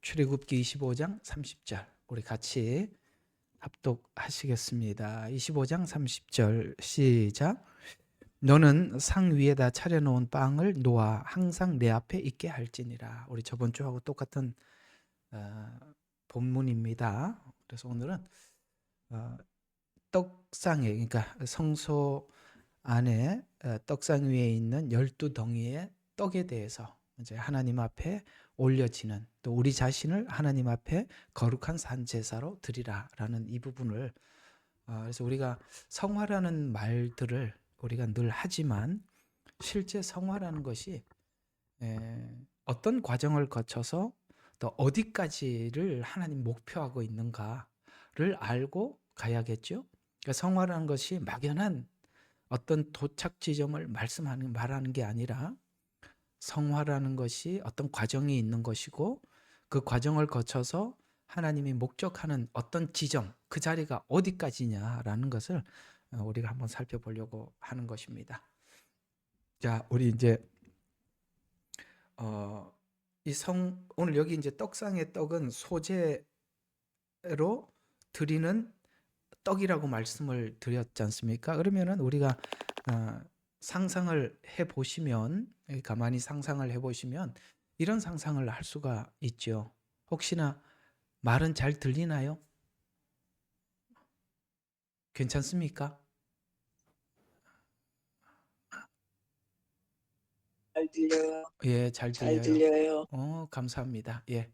출애굽기 25장 30절 우리 같이 합독하시겠습니다. 25장 30절 시작. 너는 상 위에다 차려놓은 빵을 놓아 항상 내 앞에 있게 할지니라. 우리 저번 주하고 똑같은 본문입니다. 그래서 오늘은 떡상에, 그러니까 성소 안에 떡상 위에 있는 12덩이의 떡에 대해서 이제 하나님 앞에 올려지는, 또 우리 자신을 하나님 앞에 거룩한 산제사로 드리라라는 이 부분을, 그래서 우리가 성화라는 말들을 우리가 늘 하지만 실제 성화라는 것이 어떤 과정을 거쳐서 또 어디까지를 하나님 목표하고 있는가를 알고 가야겠죠. 그러니까 성화라는 것이 막연한 어떤 도착 지점을 말하는 게 아니라, 성화라는 것이 어떤 과정이 있는 것이고, 그 과정을 거쳐서 하나님이 목적하는 어떤 지점, 그 자리가 어디까지냐라는 것을 우리가 한번 살펴보려고 하는 것입니다. 자, 우리 이제 오늘 여기 이제 떡상의 떡은 소재로 드리는 떡이라고 말씀을 드렸지 않습니까? 그러면은 우리가 상상을 해보시면, 가만히 상상을 해보시면 이런 상상을 할 수가 있죠. 혹시나 말은 잘 들리나요? 괜찮습니까? 잘 들려요. 예, 잘 잘 들려요. 들려요. 감사합니다. 예.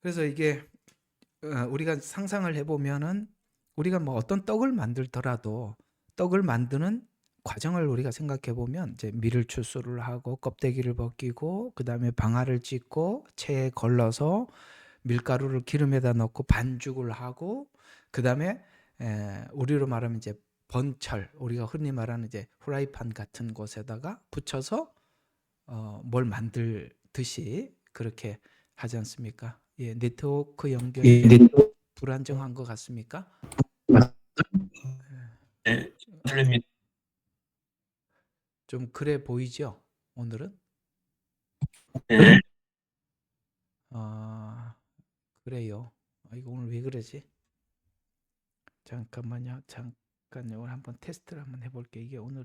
그래서 이게 우리가 상상을 해보면은 우리가 뭐 어떤 떡을 만들더라도 떡을 만드는 과정을 우리가 생각해 보면 이제 밀을 추수를 하고 껍데기를 벗기고 그다음에 방아를 찢고 체에 걸러서 밀가루를 기름에다 넣고 반죽을 하고 그다음에 우리로 말하면 이제 번철, 우리가 흔히 말하는 이제 후라이팬 같은 곳에다가 붙여서 뭘 만들듯이 그렇게 하지 않습니까? 예, 네트워크 연결이 좀 불안정한 것 같습니까? 네, 들립니다. 좀 그래 보이죠? 오늘은? 네. 그래요. 이거 오늘 왜 그러지? 잠깐만요. 오늘 한번 테스트를 한번 해볼게요. 이게 오늘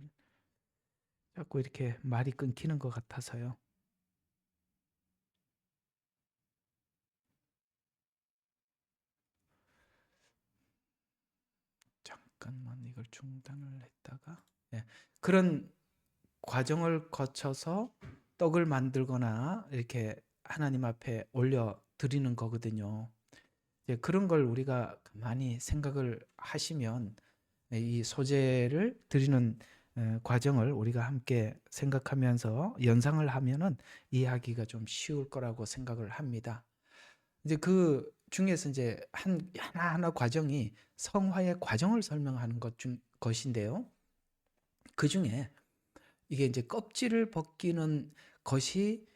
자꾸 이렇게 말이 끊기는 것 같아서요. 잠깐만 이걸 중단을 했다가, 예, 그런 과정을 거쳐서 떡을 만들거나 이렇게 하나님 앞에 올려 드리는 거거든요. 그런 걸 우리가 많이 생각을 하시면 이 소재를 드리는 과정을 우리가 함께 생각하면서 연상을 하면은 이해하기가 좀 쉬울 거라고 생각을 합니다. 이제 그 중에서 이제 하나하나 과정이 성화의 과정을 설명하는 것인데요. 그 중에 이게 이제 껍질을 벗기는 것이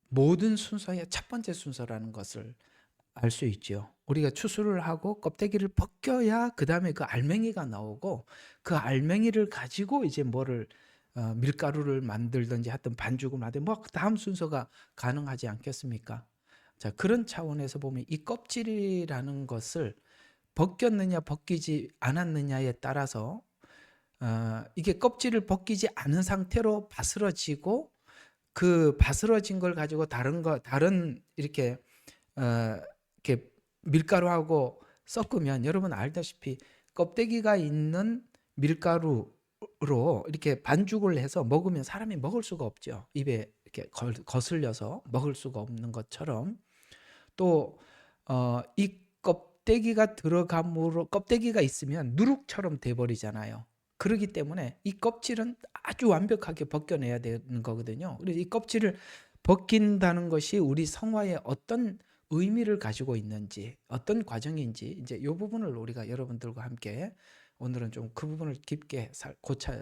모든 순서의 첫 번째 순서라는 것을 알 수 있죠. 우리가 추수를 하고 껍데기를 벗겨야 그다음에 그 알맹이가 나오고, 그 알맹이를 가지고 이제 뭐를 밀가루를 만들든지 하여튼 반죽을 만들든 뭐 다음 순서가 가능하지 않겠습니까? 자, 그런 차원에서 보면 이 껍질이라는 것을 벗겼느냐 벗기지 않았느냐에 따라서 이게 껍질을 벗기지 않은 상태로 바스러지고, 그 바스러진 걸 가지고 다른 이렇게 이렇게 밀가루하고 섞으면 여러분 알다시피 껍데기가 있는 밀가루로 이렇게 반죽을 해서 먹으면 사람이 먹을 수가 없죠. 입에 이렇게 거슬려서 먹을 수가 없는 것처럼, 또 이 껍데기가 들어감으로 껍데기가 있으면 누룩처럼 돼버리잖아요. 그렇기 때문에 이 껍질은 아주 완벽하게 벗겨내야 되는 거거든요. 그래서 이 껍질을 벗긴다는 것이 우리 성화에 어떤 의미를 가지고 있는지, 어떤 과정인지 이제 이 부분을 우리가 여러분들과 함께 오늘은 좀 그 부분을 깊게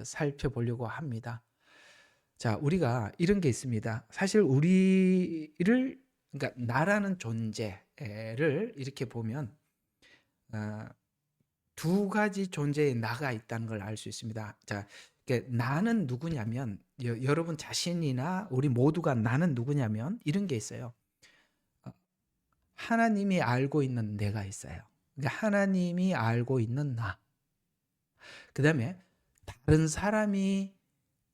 살펴보려고 합니다. 자, 우리가 이런 게 있습니다. 사실 그러니까 나라는 존재를 이렇게 보면 두 가지 존재의 나가 있다는 걸 알 수 있습니다. 자, 나는 누구냐면 여러분 자신이나 우리 모두가 나는 누구냐면 이런 게 있어요. 하나님이 알고 있는 내가 있어요. 그러니까 하나님이 알고 있는 나. 그다음에 다른 사람이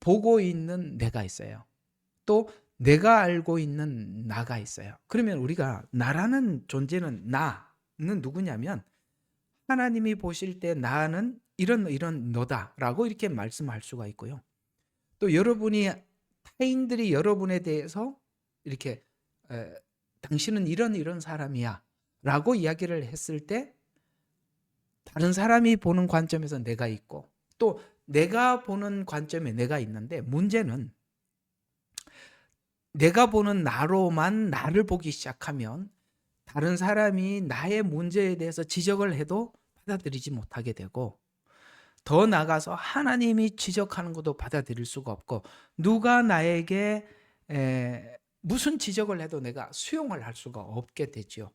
보고 있는 내가 있어요. 또 내가 알고 있는 나가 있어요. 그러면 우리가 나라는 존재는 나는 누구냐면 하나님이 보실 때 나는 이런 너다라고 이렇게 말씀할 수가 있고요. 또 여러분이 타인들이 여러분에 대해서 이렇게 당신은 이런 사람이야 라고 이야기를 했을 때 다른 사람이 보는 관점에서 내가 있고 또 내가 보는 관점에 내가 있는데 문제는 내가 보는 나로만 나를 보기 시작하면 다른 사람이 나의 문제에 대해서 지적을 해도 받아들이지 못하게 되고 더 나아가서 하나님이 지적하는 것도 받아들일 수가 없고 누가 나에게 무슨 지적을 해도 내가 수용을 할 수가 없게 되죠.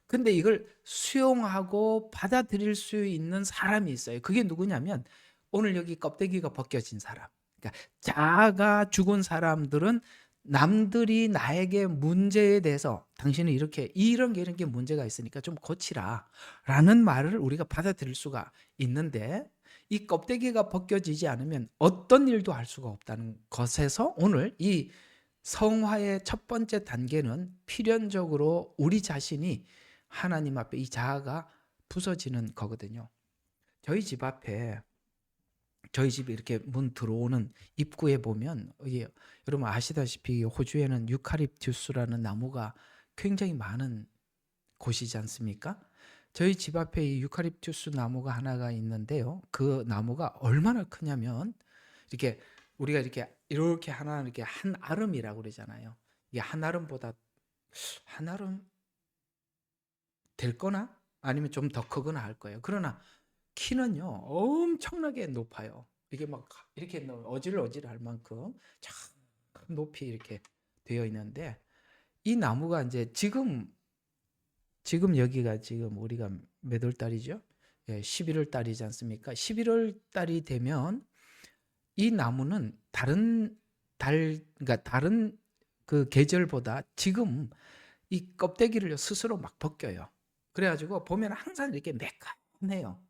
근데 이걸 수용하고 받아들일 수 있는 사람이 있어요. 그게 누구냐면 오늘 여기 껍데기가 벗겨진 사람. 그러니까 자아가 죽은 사람들은 남들이 나에게 문제에 대해서 당신은 이런 게 문제가 있으니까 좀 고치라 라는 말을 우리가 받아들일 수가 있는데 이 껍데기가 벗겨지지 않으면 어떤 일도 할 수가 없다는 것에서 오늘 이 성화의 첫 번째 단계는 필연적으로 우리 자신이 하나님 앞에 이 자아가 부서지는 거거든요. 저희 집 이렇게 문 들어오는 입구에 보면 여러분 아시다시피 호주에는 유칼립투스라는 나무가 굉장히 많은 곳이지 않습니까? 저희 집 앞에 이 유칼립투스 나무가 하나가 있는데요. 그 나무가 얼마나 크냐면 우리가 이렇게 하나 이렇게 한 아름이라고 그러잖아요. 이게 한 아름보다 한 아름 될 거나 아니면 좀 더 크거나 할 거예요. 그러나 키는요 엄청나게 높아요. 이게 막 이렇게 어질어질할 만큼 참 높이 이렇게 되어 있는데 이 나무가 이제 지금 여기가 지금 우리가 몇 월 달이죠? 11월 달이지 않습니까? 11월 달이 되면 이 나무는 그러니까 다른 그 계절보다 지금 이 껍데기를 스스로 막 벗겨요. 그래가지고 보면 항상 이렇게 매끈해요.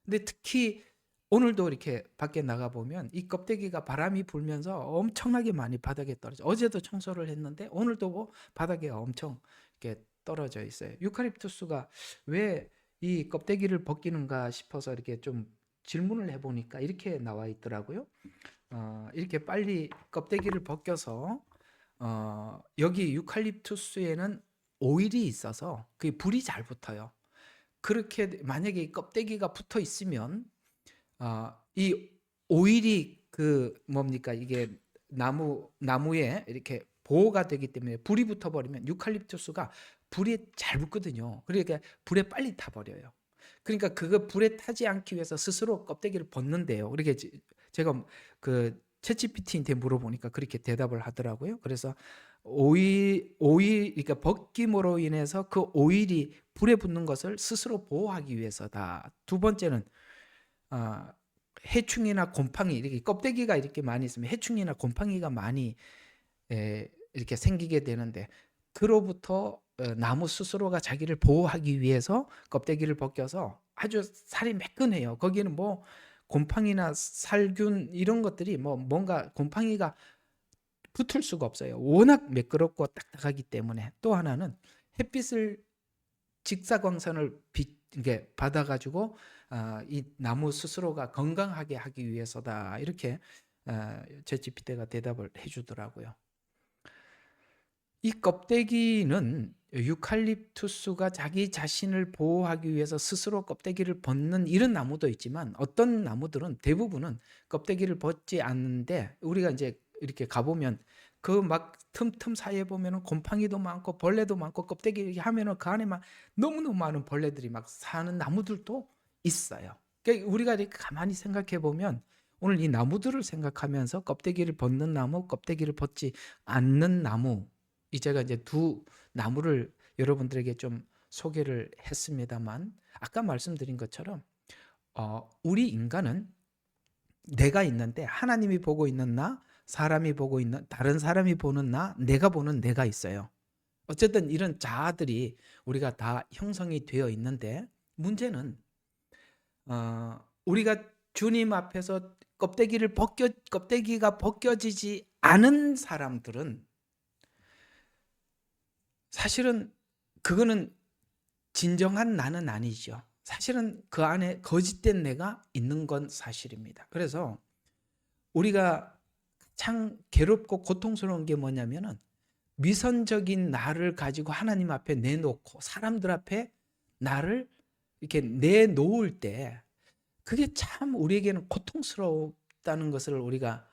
근데 특히 오늘도 이렇게 밖에 나가 보면 이 껍데기가 바람이 불면서 엄청나게 많이 바닥에 떨어져. 어제도 청소를 했는데 오늘도 뭐 바닥에 엄청 이렇게 떨어져 있어요. 유칼립투스가 왜 이 껍데기를 벗기는가 싶어서 이렇게 좀 질문을 해보니까 이렇게 나와 있더라고요. 이렇게 빨리 껍데기를 벗겨서 여기 유칼립투스에는 오일이 있어서 그게 불이 잘 붙어요. 그렇게 만약에 이 껍데기가 붙어 있으면 이 오일이 이게 나무에 이렇게 보호가 되기 때문에 불이 붙어버리면 유칼립투스가 불에 잘 붙거든요. 그러니까 불에 빨리 타버려요. 그러니까 그거 불에 타지 않기 위해서 스스로 껍데기를 벗는데요. 그렇게 제가 그 챗GPT한테 물어보니까 그렇게 대답을 하더라고요. 그래서 그러니까 벗김으로 인해서 그 오일이 불에 붙는 것을 스스로 보호하기 위해서다. 두 번째는 해충이나 곰팡이 이렇게 껍데기가 이렇게 많이 있으면 해충이나 곰팡이가 많이 이렇게 생기게 되는데 그로부터 나무 스스로가 자기를 보호하기 위해서 껍데기를 벗겨서 아주 살이 매끈해요. 거기는 뭐 곰팡이나 살균 이런 것들이 뭔가 곰팡이가 붙을 수가 없어요. 워낙 매끄럽고 딱딱하기 때문에. 또 하나는 햇빛을 직사광선을 이게 받아가지고 이 나무 스스로가 건강하게 하기 위해서다. 이렇게 챗GPT가 대답을 해주더라고요. 이 껍데기는 유칼립투스가 자기 자신을 보호하기 위해서 스스로 껍데기를 벗는 이런 나무도 있지만 어떤 나무들은 대부분은 껍데기를 벗지 않는데 우리가 이제 이렇게 가보면 그 막 틈틈 사이에 보면은 곰팡이도 많고 벌레도 많고 껍데기 이렇게 하면은 그 안에 막 너무너무 많은 벌레들이 막 사는 나무들도 있어요. 그러니까 우리가 이렇게 가만히 생각해 보면 오늘 이 나무들을 생각하면서 껍데기를 벗는 나무, 껍데기를 벗지 않는 나무 제가 이제 두 나무를 여러분들에게 좀 소개를 했습니다만 아까 말씀드린 것처럼 우리 인간은 내가 있는데 하나님이 보고 있는 나, 사람이 보고 있는 다른 사람이 보는 나, 내가 보는 내가 있어요. 어쨌든 이런 자아들이 우리가 다 형성이 되어 있는데 문제는 우리가 주님 앞에서 껍데기가 벗겨지지 않은 사람들은 사실은 그거는 진정한 나는 아니죠. 사실은 그 안에 거짓된 내가 있는 건 사실입니다. 그래서 우리가 참 괴롭고 고통스러운 게 뭐냐면은 위선적인 나를 가지고 하나님 앞에 내놓고 사람들 앞에 나를 이렇게 내놓을 때 그게 참 우리에게는 고통스럽다는 것을 우리가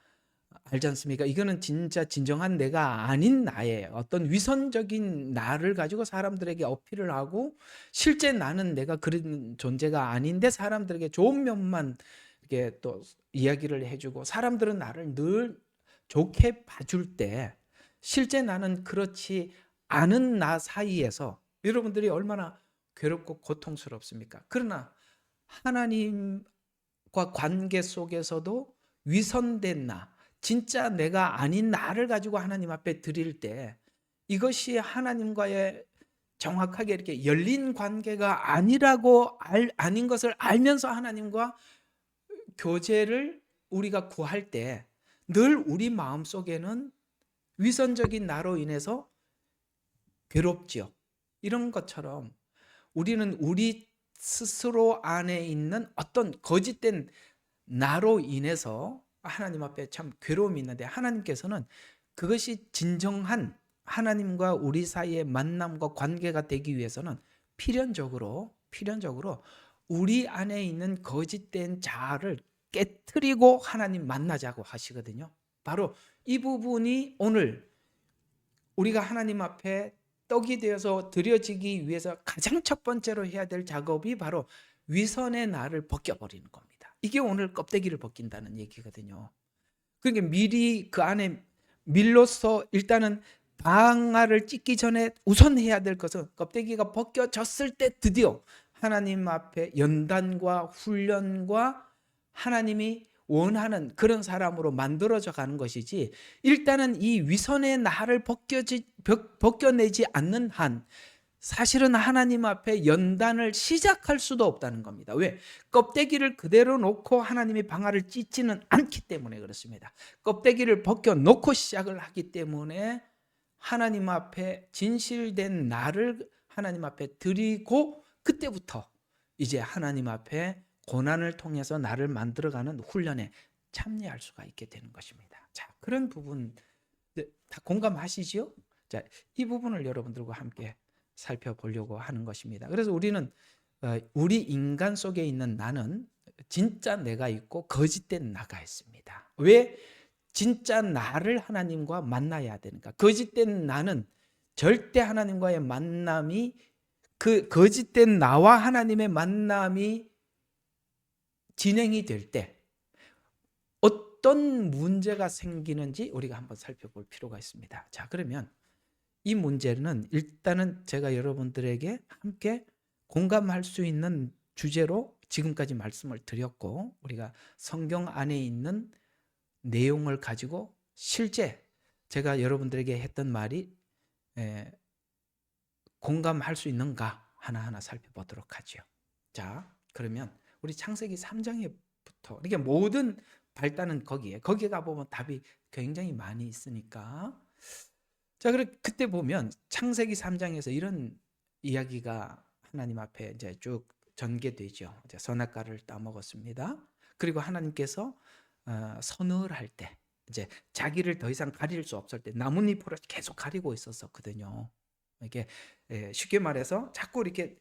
알지 않습니까? 이거는 진짜 진정한 내가 아닌 나예요. 어떤 위선적인 나를 가지고 사람들에게 어필을 하고 실제 나는 내가 그런 존재가 아닌데 사람들에게 좋은 면만 이렇게 또 이야기를 해주고 사람들은 나를 늘 좋게 봐줄 때 실제 나는 그렇지 않은 나 사이에서 여러분들이 얼마나 괴롭고 고통스럽습니까? 그러나 하나님과 관계 속에서도 위선된 나, 진짜 내가 아닌 나를 가지고 하나님 앞에 드릴 때 이것이 하나님과의 정확하게 이렇게 열린 관계가 아닌 것을 알면서 하나님과 교제를 우리가 구할 때 늘 우리 마음속에는 위선적인 나로 인해서 괴롭지요. 이런 것처럼 우리는 우리 스스로 안에 있는 어떤 거짓된 나로 인해서 하나님 앞에 참 괴로움이 있는데 하나님께서는 그것이 진정한 하나님과 우리 사이의 만남과 관계가 되기 위해서는 필연적으로 우리 안에 있는 거짓된 자아를 깨트리고 하나님 만나자고 하시거든요. 바로 이 부분이 오늘 우리가 하나님 앞에 떡이 되어서 드려지기 위해서 가장 첫 번째로 해야 될 작업이 바로 위선의 나를 벗겨버리는 겁니다. 이게 오늘 껍데기를 벗긴다는 얘기거든요. 그러니까 미리 그 안에 밀로써 일단은 방아를 찢기 전에 우선 해야 될 것은 껍데기가 벗겨졌을 때 드디어 하나님 앞에 연단과 훈련과 하나님이 원하는 그런 사람으로 만들어져 가는 것이지 일단은 이 위선의 나를 벗겨내지 않는 한 사실은 하나님 앞에 연단을 시작할 수도 없다는 겁니다. 왜? 껍데기를 그대로 놓고 하나님이 방아를 찢지는 않기 때문에 그렇습니다. 껍데기를 벗겨놓고 시작을 하기 때문에 하나님 앞에 진실된 나를 하나님 앞에 드리고 그때부터 이제 하나님 앞에 고난을 통해서 나를 만들어가는 훈련에 참여할 수가 있게 되는 것입니다. 자, 그런 부분 다 공감하시죠? 자, 이 부분을 여러분들과 함께 살펴보려고 하는 것입니다. 그래서 우리는 우리 인간 속에 있는 나는 진짜 내가 있고 거짓된 나가 있습니다. 왜? 진짜 나를 하나님과 만나야 되는가? 거짓된 나는 절대 하나님과의 만남이 그 거짓된 나와 하나님의 만남이 진행이 될 때 어떤 문제가 생기는지 우리가 한번 살펴볼 필요가 있습니다. 자, 그러면 이 문제는 일단은 제가 여러분들에게 함께 공감할 수 있는 주제로 지금까지 말씀을 드렸고 우리가 성경 안에 있는 내용을 가지고 실제 제가 여러분들에게 했던 말이 공감할 수 있는가 하나하나 살펴보도록 하죠. 자, 그러면 우리 창세기 3장에부터 이게 모든 발단은 거기에 가보면 답이 굉장히 많이 있으니까 자, 그때 보면 창세기 3장에서 이런 이야기가 하나님 앞에 이제 쭉 전개되죠. 이제 선악과를 따먹었습니다. 그리고 하나님께서 서늘할 때 이제 자기를 더 이상 가릴 수 없을 때 나뭇잎으로 계속 가리고 있었거든요. 이게 쉽게 말해서 자꾸 이렇게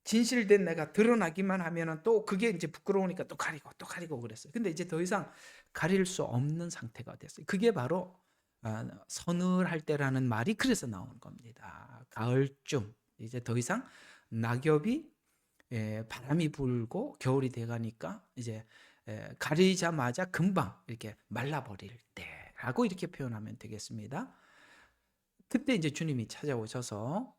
진실된 내가 드러나기만 하면은 또 그게 이제 부끄러우니까 또 가리고 그랬어요. 근데 이제 더 이상 가릴 수 없는 상태가 됐어요. 그게 바로 서늘할 때라는 말이 그래서 나오는 겁니다. 가을쯤 이제 더 이상 낙엽이 바람이 불고 겨울이 돼가니까 이제 가리자마자 금방 이렇게 말라버릴 때라고 이렇게 표현하면 되겠습니다. 그때 이제 주님이 찾아오셔서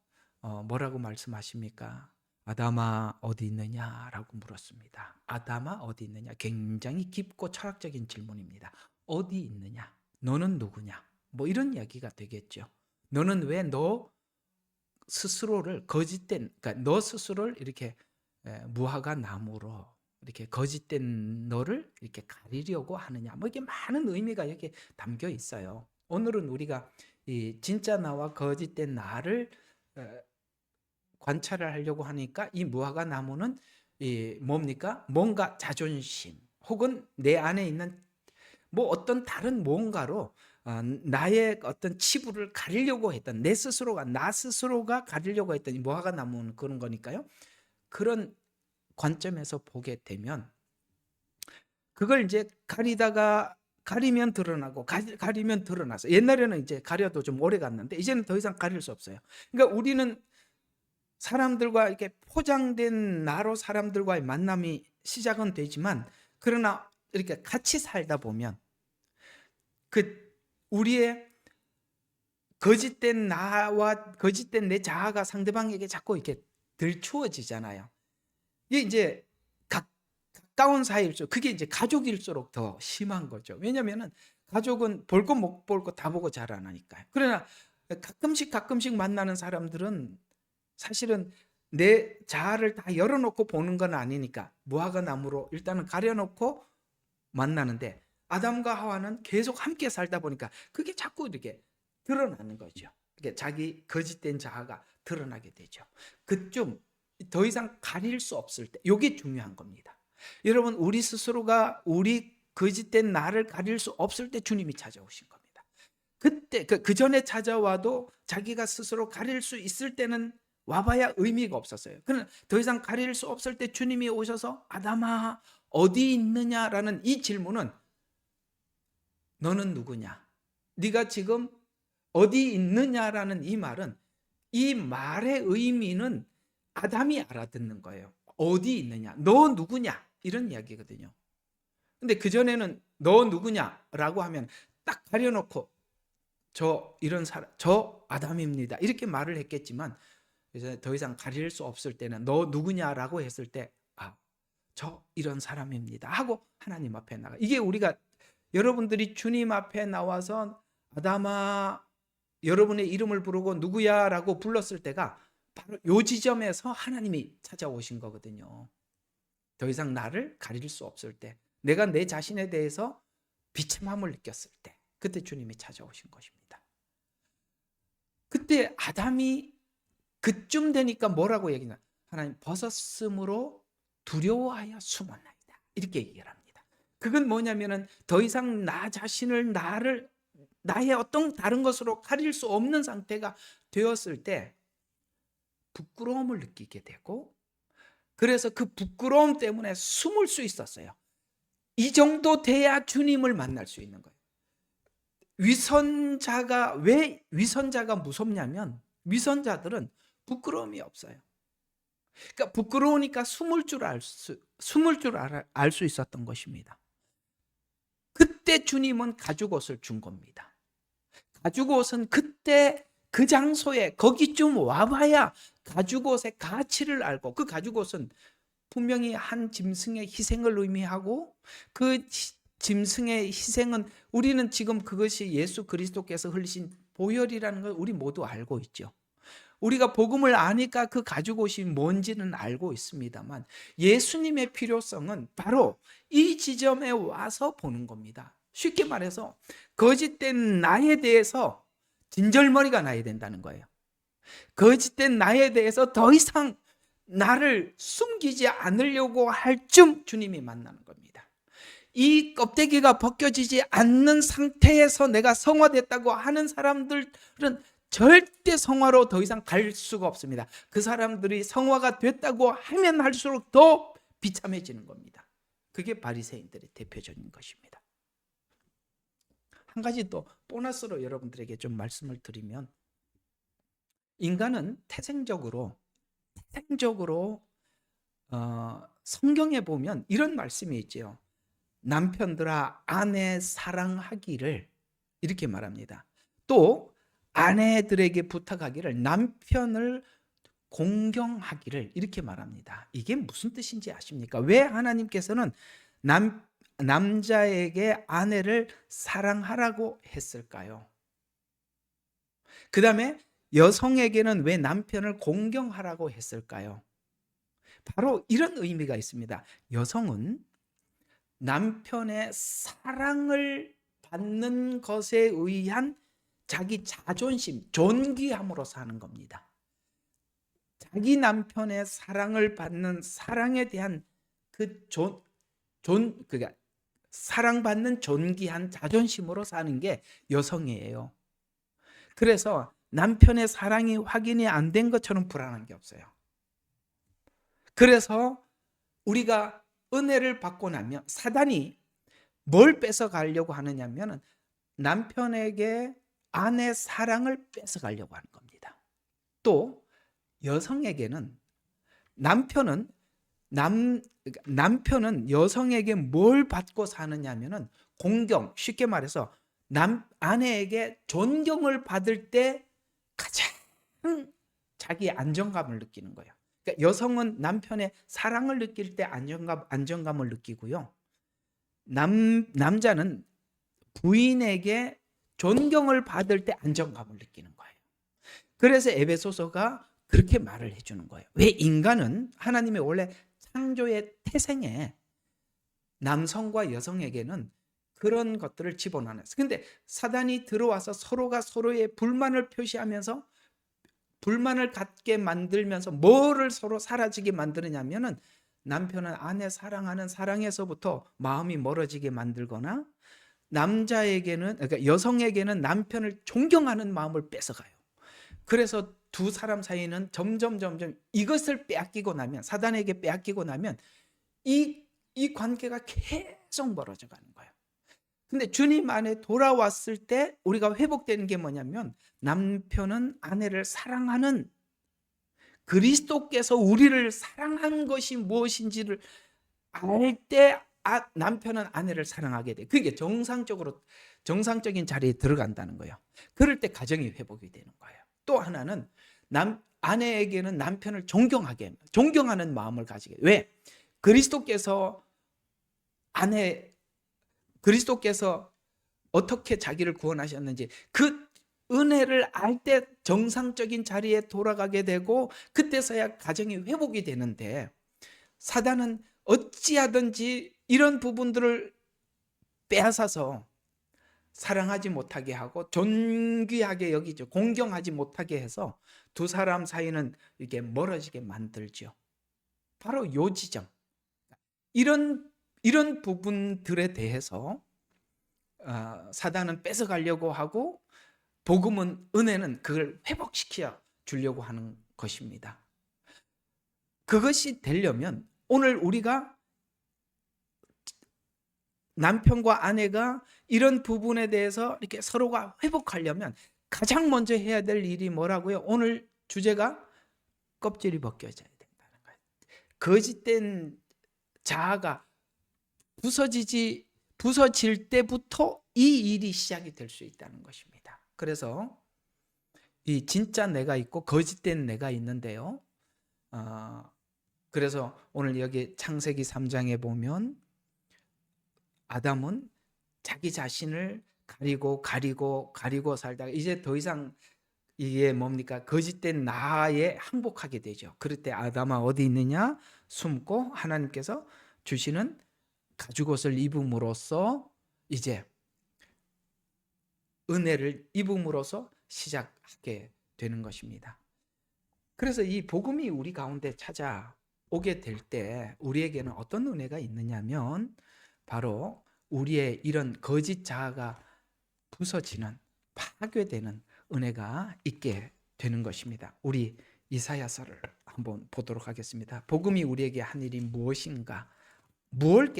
뭐라고 말씀하십니까? 아담아 어디 있느냐라고 물었습니다. 아담아 어디 있느냐? 굉장히 깊고 철학적인 질문입니다. 어디 있느냐? 너는 누구냐? 뭐 이런 이야기가 되겠죠. 너는 왜 너 스스로를 거짓된, 그러니까 너 스스로를 이렇게 무화과 나무로 이렇게 거짓된 너를 이렇게 가리려고 하느냐, 뭐 이게 많은 의미가 여기 담겨 있어요. 오늘은 우리가 이 진짜 나와 거짓된 나를 관찰을 하려고 하니까 이 무화과 나무는 이 뭡니까? 뭔가 자존심 혹은 내 안에 있는 뭐 어떤 다른 뭔가로 나의 어떤 치부를 가리려고 했던, 내 스스로가, 나 스스로가 가리려고 했던 이 무화과 나무는 그런 거니까요. 그런 관점에서 보게 되면 그걸 이제 가리면 드러나고 가리면 드러나서, 옛날에는 이제 가려도 좀 오래 갔는데 이제는 더 이상 가릴 수 없어요. 그러니까 우리는 사람들과 이렇게 포장된 나로 사람들과의 만남이 시작은 되지만, 그러나 이렇게 같이 살다 보면 그 우리의 거짓된 나와 거짓된 내 자아가 상대방에게 자꾸 이렇게 들추어지잖아요. 이게 이제 가까운 사이일수록, 그게 이제 가족일수록 더 심한 거죠. 왜냐면은 가족은 볼 거 못 볼 거 다 보고 자라나니까요. 그러나 가끔씩 만나는 사람들은 사실은 내 자아를 다 열어놓고 보는 건 아니니까 무화과 나무로 일단은 가려놓고 만나는데, 아담과 하와는 계속 함께 살다 보니까 그게 자꾸 이렇게 드러나는 거죠. 이게 자기 거짓된 자아가 드러나게 되죠. 그쯤 더 이상 가릴 수 없을 때, 이게 중요한 겁니다. 여러분, 우리 스스로가 우리 거짓된 나를 가릴 수 없을 때 주님이 찾아오신 겁니다. 그때 그 전에 찾아와도 자기가 스스로 가릴 수 있을 때는 와봐야 의미가 없었어요. 그러나 더 이상 가릴 수 없을 때 주님이 오셔서 아담아 어디 있느냐라는 이 질문은, 너는 누구냐? 네가 지금 어디 있느냐라는 이 말은, 이 말의 의미는 아담이 알아듣는 거예요. 어디 있느냐? 너 누구냐? 이런 이야기거든요. 근데 그전에는 너 누구냐라고 하면 딱 가려놓고 저 이런 사람, 저 아담입니다, 이렇게 말을 했겠지만, 이제 더 이상 가릴 수 없을 때는 너 누구냐라고 했을 때, 저 이런 사람입니다 하고 하나님 앞에 나가. 이게 우리가, 여러분들이 주님 앞에 나와서 아담아 여러분의 이름을 부르고 누구야 라고 불렀을 때가 바로 요 지점에서 하나님이 찾아오신 거거든요. 더 이상 나를 가릴 수 없을 때, 내가 내 자신에 대해서 비참함을 느꼈을 때, 그때 주님이 찾아오신 것입니다. 그때 아담이 그쯤 되니까 뭐라고 얘기나, 하나님 벗었으므로 두려워하여 숨었나이다, 이렇게 얘기를 합니다. 그건 뭐냐면은 더 이상 나 자신을, 나의 어떤 다른 것으로 가릴 수 없는 상태가 되었을 때 부끄러움을 느끼게 되고, 그래서 그 부끄러움 때문에 숨을 수 있었어요. 이 정도 돼야 주님을 만날 수 있는 거예요. 왜 위선자가 무섭냐면, 위선자들은 부끄러움이 없어요. 그러니까 부끄러우니까 숨을 줄 알 수 있었던 것입니다. 그때 주님은 가죽옷을 준 겁니다. 가죽옷은 그때 그 장소에 거기쯤 와봐야 가죽옷의 가치를 알고, 그 가죽옷은 분명히 한 짐승의 희생을 의미하고, 그 짐승의 희생은, 우리는 지금 그것이 예수 그리스도께서 흘리신 보혈이라는 걸 우리 모두 알고 있죠. 우리가 복음을 아니까 그 가죽옷이 뭔지는 알고 있습니다만, 예수님의 필요성은 바로 이 지점에 와서 보는 겁니다. 쉽게 말해서 거짓된 나에 대해서 진절머리가 나야 된다는 거예요. 거짓된 나에 대해서 더 이상 나를 숨기지 않으려고 할 쯤 주님이 만나는 겁니다. 이 껍데기가 벗겨지지 않는 상태에서 내가 성화됐다고 하는 사람들은 절대 성화로 더 이상 갈 수가 없습니다. 그 사람들이 성화가 됐다고 하면 할수록 더 비참해지는 겁니다. 그게 바리새인들의 대표적인 것입니다. 한 가지 또 보너스로 여러분들에게 좀 말씀을 드리면, 인간은 태생적으로 성경에 보면 이런 말씀이 있죠. 남편들아 아내 사랑하기를, 이렇게 말합니다. 또 아내들에게 부탁하기를 남편을 공경하기를, 이렇게 말합니다. 이게 무슨 뜻인지 아십니까? 왜 하나님께서는 남자에게 아내를 사랑하라고 했을까요? 그 다음에 여성에게는 왜 남편을 공경하라고 했을까요? 바로 이런 의미가 있습니다. 여성은 남편의 사랑을 받는 것에 의한 자기 자존심, 존귀함으로 사는 겁니다. 자기 남편의 사랑을 받는 사랑에 대한 그 그러니까 사랑받는 존귀한 자존심으로 사는 게 여성이에요. 그래서 남편의 사랑이 확인이 안 된 것처럼 불안한 게 없어요. 그래서 우리가 은혜를 받고 나면 사단이 뭘 뺏어가려고 하느냐면 남편에게 아내 사랑을 뺏어가려고 하는 겁니다. 또 여성에게는 남편은 여성에게 뭘 받고 사느냐면은 공경, 쉽게 말해서 아내에게 존경을 받을 때 가장 자기 안정감을 느끼는 거예요. 그러니까 여성은 남편의 사랑을 느낄 때 안정감을 느끼고요. 남자는 부인에게 존경을 받을 때 안정감을 느끼는 거예요. 그래서 에베소서가 그렇게 말을 해주는 거예요. 왜 인간은 하나님의 원래 창조의 태생에 남성과 여성에게는 그런 것들을 집어넣어놨어요. 근데 사단이 들어와서 서로가 서로의 불만을 표시하면서 불만을 갖게 만들면서 뭐를 서로 사라지게 만드느냐면은 남편은 아내 사랑하는 사랑에서부터 마음이 멀어지게 만들거나 그러니까 여성에게는 남편을 존경하는 마음을 뺏어가요. 그래서 두 사람 사이는 점점 이것을 빼앗기고 나면 사단에게 빼앗기고 나면 이 관계가 계속 멀어져 가는 거예요. 근데 주님 안에 돌아왔을 때 우리가 회복되는 게 뭐냐면 남편은 아내를 사랑하는 그리스도께서 우리를 사랑한 것이 무엇인지를 알 때 남편은 아내를 사랑하게 돼. 그게 정상적인 자리에 들어간다는 거예요. 그럴 때 가정이 회복이 되는 거예요. 또 하나는 아내에게는 남편을 존경하는 마음을 가지게. 왜? 그리스도께서 어떻게 자기를 구원하셨는지 그 은혜를 알 때 정상적인 자리에 돌아가게 되고 그때서야 가정이 회복이 되는데 사단은 어찌하든지 이런 부분들을 빼앗아서 사랑하지 못하게 하고 존귀하게 여기죠. 공경하지 못하게 해서 두 사람 사이는 이렇게 멀어지게 만들죠. 바로 요 지점. 이런 부분들에 대해서 사단은 뺏어가려고 하고 은혜는 그걸 회복시켜 주려고 하는 것입니다. 그것이 되려면 오늘 우리가 남편과 아내가 이런 부분에 대해서 이렇게 서로가 회복하려면 가장 먼저 해야 될 일이 뭐라고요? 오늘 주제가 껍질이 벗겨져야 된다는 거예요. 거짓된 자아가 부서질 때부터 이 일이 시작이 될 수 있다는 것입니다. 그래서 이 진짜 내가 있고 거짓된 내가 있는데요. 그래서 오늘 여기 창세기 3장에 보면 아담은 자기 자신을 가리고 살다가 이제 더 이상 이게 뭡니까? 거짓된 나에 항복하게 되죠. 그럴 때 아담아 어디 있느냐? 숨고 하나님께서 주시는 가죽옷을 입음으로써 이제 은혜를 입음으로써 시작하게 되는 것입니다. 그래서 이 복음이 우리 가운데 찾아오게 될 때 우리에게는 어떤 은혜가 있느냐면 바로 우리의 이런 거짓 자아가 부서지는 파괴되는 은혜가 있게 되는 것입니다. 우리 이사야서를 한번 보도록 하겠습니다. 복음이 우리에게 한 일이 무엇인가? 무엇을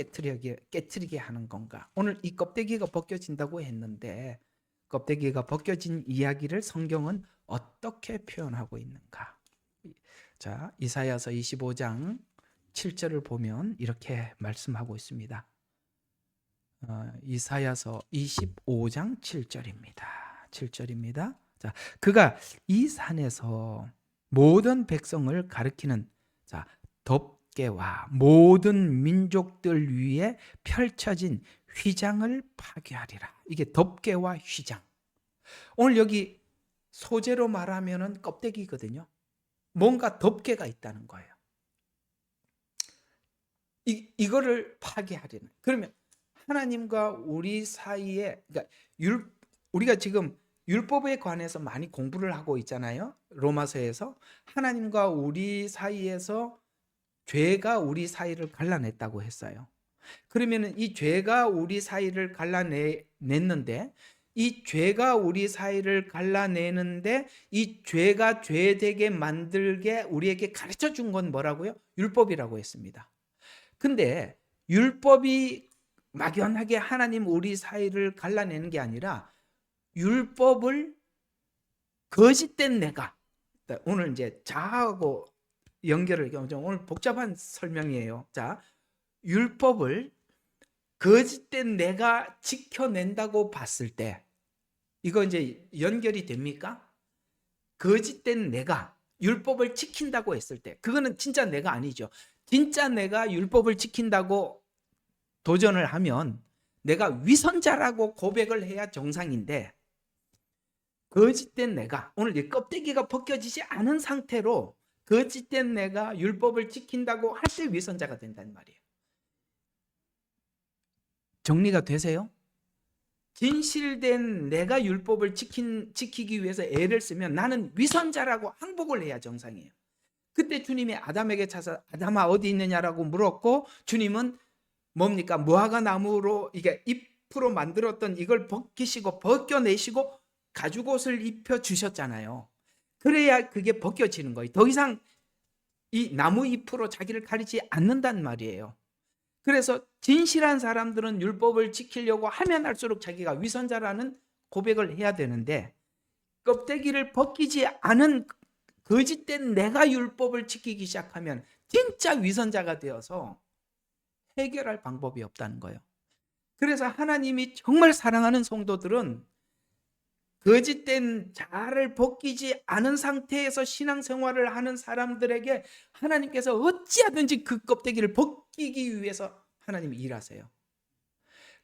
깨트리게 하는 건가? 오늘 이 껍데기가 벗겨진다고 했는데 껍데기가 벗겨진 이야기를 성경은 어떻게 표현하고 있는가? 자, 이사야서 25장 7절을 보면 이렇게 말씀하고 있습니다. 이사야서 25장 7절입니다. 자, 그가 이 산에서 모든 백성을 가리키는 덮개와 모든 민족들 위에 펼쳐진 휘장을 파괴하리라. 이게 덮개와 휘장. 오늘 여기 소재로 말하면은 껍데기거든요. 뭔가 덮개가 있다는 거예요. 이거를 파괴하려는. 그러면 하나님과 우리 사이에, 그러니까 우리가 지금 율법에 관해서 많이 공부를 하고 있잖아요. 로마서에서 하나님과 우리 사이에서 죄가 우리 사이를 갈라냈다고 했어요. 그러면은 이 죄가 우리 사이를 갈라냈는데, 이 죄가 우리 사이를 갈라내는데 이 죄가 죄되게 만들게 우리에게 가르쳐 준 건 뭐라고요? 율법이라고 했습니다. 근데 율법이 막연하게 하나님 우리 사이를 갈라내는 게 아니라, 율법을 거짓된 내가, 오늘 이제 자하고 연결을, 오늘 복잡한 설명이에요. 자, 율법을 거짓된 내가 지켜낸다고 봤을 때, 이거 이제 연결이 됩니까? 거짓된 내가 율법을 지킨다고 했을 때, 그거는 진짜 내가 아니죠. 진짜 내가 율법을 지킨다고 도전을 하면 내가 위선자라고 고백을 해야 정상인데, 거짓된 내가, 오늘 이 껍데기가 벗겨지지 않은 상태로 거짓된 내가 율법을 지킨다고 할 때 위선자가 된다는 말이에요. 정리가 되세요? 진실된 내가 율법을 지키기 위해서 애를 쓰면 나는 위선자라고 항복을 해야 정상이에요. 그때 주님이 아담에게 찾아서 아담아 어디 있느냐라고 물었고, 주님은 뭡니까? 무화과 나무로 이게 잎으로 만들었던 이걸 벗겨내시고 가죽옷을 입혀 주셨잖아요. 그래야 그게 벗겨지는 거예요. 더 이상 이 나무 잎으로 자기를 가리지 않는단 말이에요. 그래서 진실한 사람들은 율법을 지키려고 하면 할수록 자기가 위선자라는 고백을 해야 되는데, 껍데기를 벗기지 않은 거짓된 내가 율법을 지키기 시작하면 진짜 위선자가 되어서 해결할 방법이 없다는 거예요. 그래서 하나님이 정말 사랑하는 성도들은 거짓된 자아를 벗기지 않은 상태에서 신앙생활을 하는 사람들에게 하나님께서 어찌하든지 그 껍데기를 벗기기 위해서 하나님이 일하세요.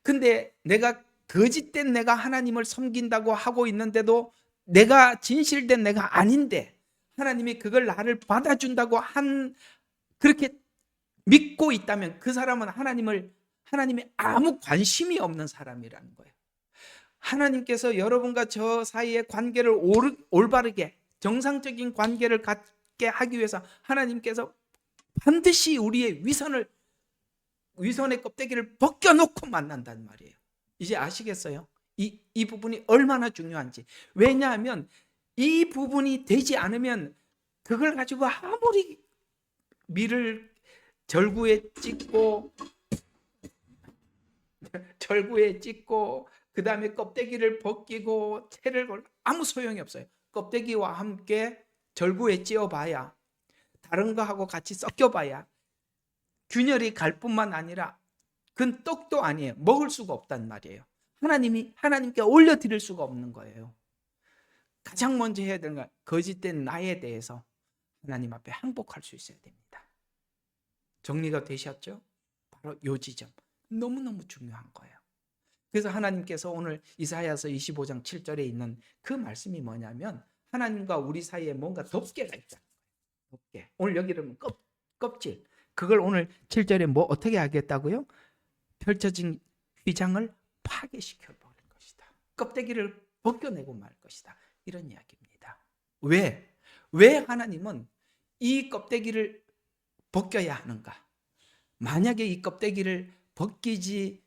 근데 내가 거짓된 내가 하나님을 섬긴다고 하고 있는데도 내가 진실된 내가 아닌데 하나님이 그걸 나를 받아준다고 그렇게 믿고 있다면 그 사람은 하나님이 아무 관심이 없는 사람이라는 거예요. 하나님께서 여러분과 저 사이의 관계를 올바르게 정상적인 관계를 갖게 하기 위해서 하나님께서 반드시 우리의 위선의 껍데기를 벗겨놓고 만난다는 말이에요. 이제 아시겠어요? 이 부분이 얼마나 중요한지. 왜냐하면 이 부분이 되지 않으면 그걸 가지고 아무리 밀을 절구에 찍고 그 다음에 껍데기를 벗기고 채를 걸고 아무 소용이 없어요. 껍데기와 함께 절구에 찧어봐야, 다른 거하고 같이 섞여봐야 균열이 갈 뿐만 아니라 그건 떡도 아니에요. 먹을 수가 없단 말이에요. 하나님께 올려드릴 수가 없는 거예요. 가장 먼저 해야 되는 건 거짓된 나에 대해서 하나님 앞에 항복할 수 있어야 됩니다. 정리가 되셨죠? 바로 이 지점 너무너무 중요한 거예요. 그래서 하나님께서 오늘 이사야서 25장 7절에 있는 그 말씀이 뭐냐면, 하나님과 우리 사이에 뭔가 덮개가 있다. 덮개. 오늘 여기는 껍질. 그걸 오늘 7절에 뭐 어떻게 하겠다고요? 펼쳐진 휘장을 파괴시켜 버릴 것이다. 껍데기를 벗겨내고 말 것이다. 이런 이야기입니다. 왜 하나님은 이 껍데기를 벗겨야 하는가? 만약에 이 껍데기를 벗기지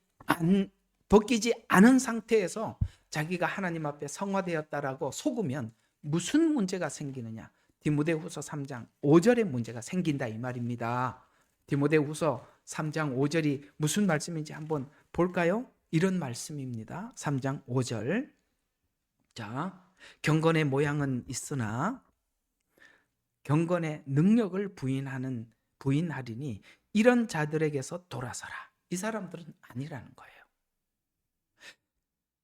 않은 상태에서 자기가 하나님 앞에 성화되었다라고 속으면 무슨 문제가 생기느냐? 디모데후서 3장 5절에 문제가 생긴다 이 말입니다. 디모데후서 3장 5절이 무슨 말씀인지 한번 볼까요? 이런 말씀입니다. 3장 5절. 자, 경건의 모양은 있으나 경건의 능력을 부인하리니 이런 자들에게서 돌아서라. 이 사람들은 아니라는 거예요.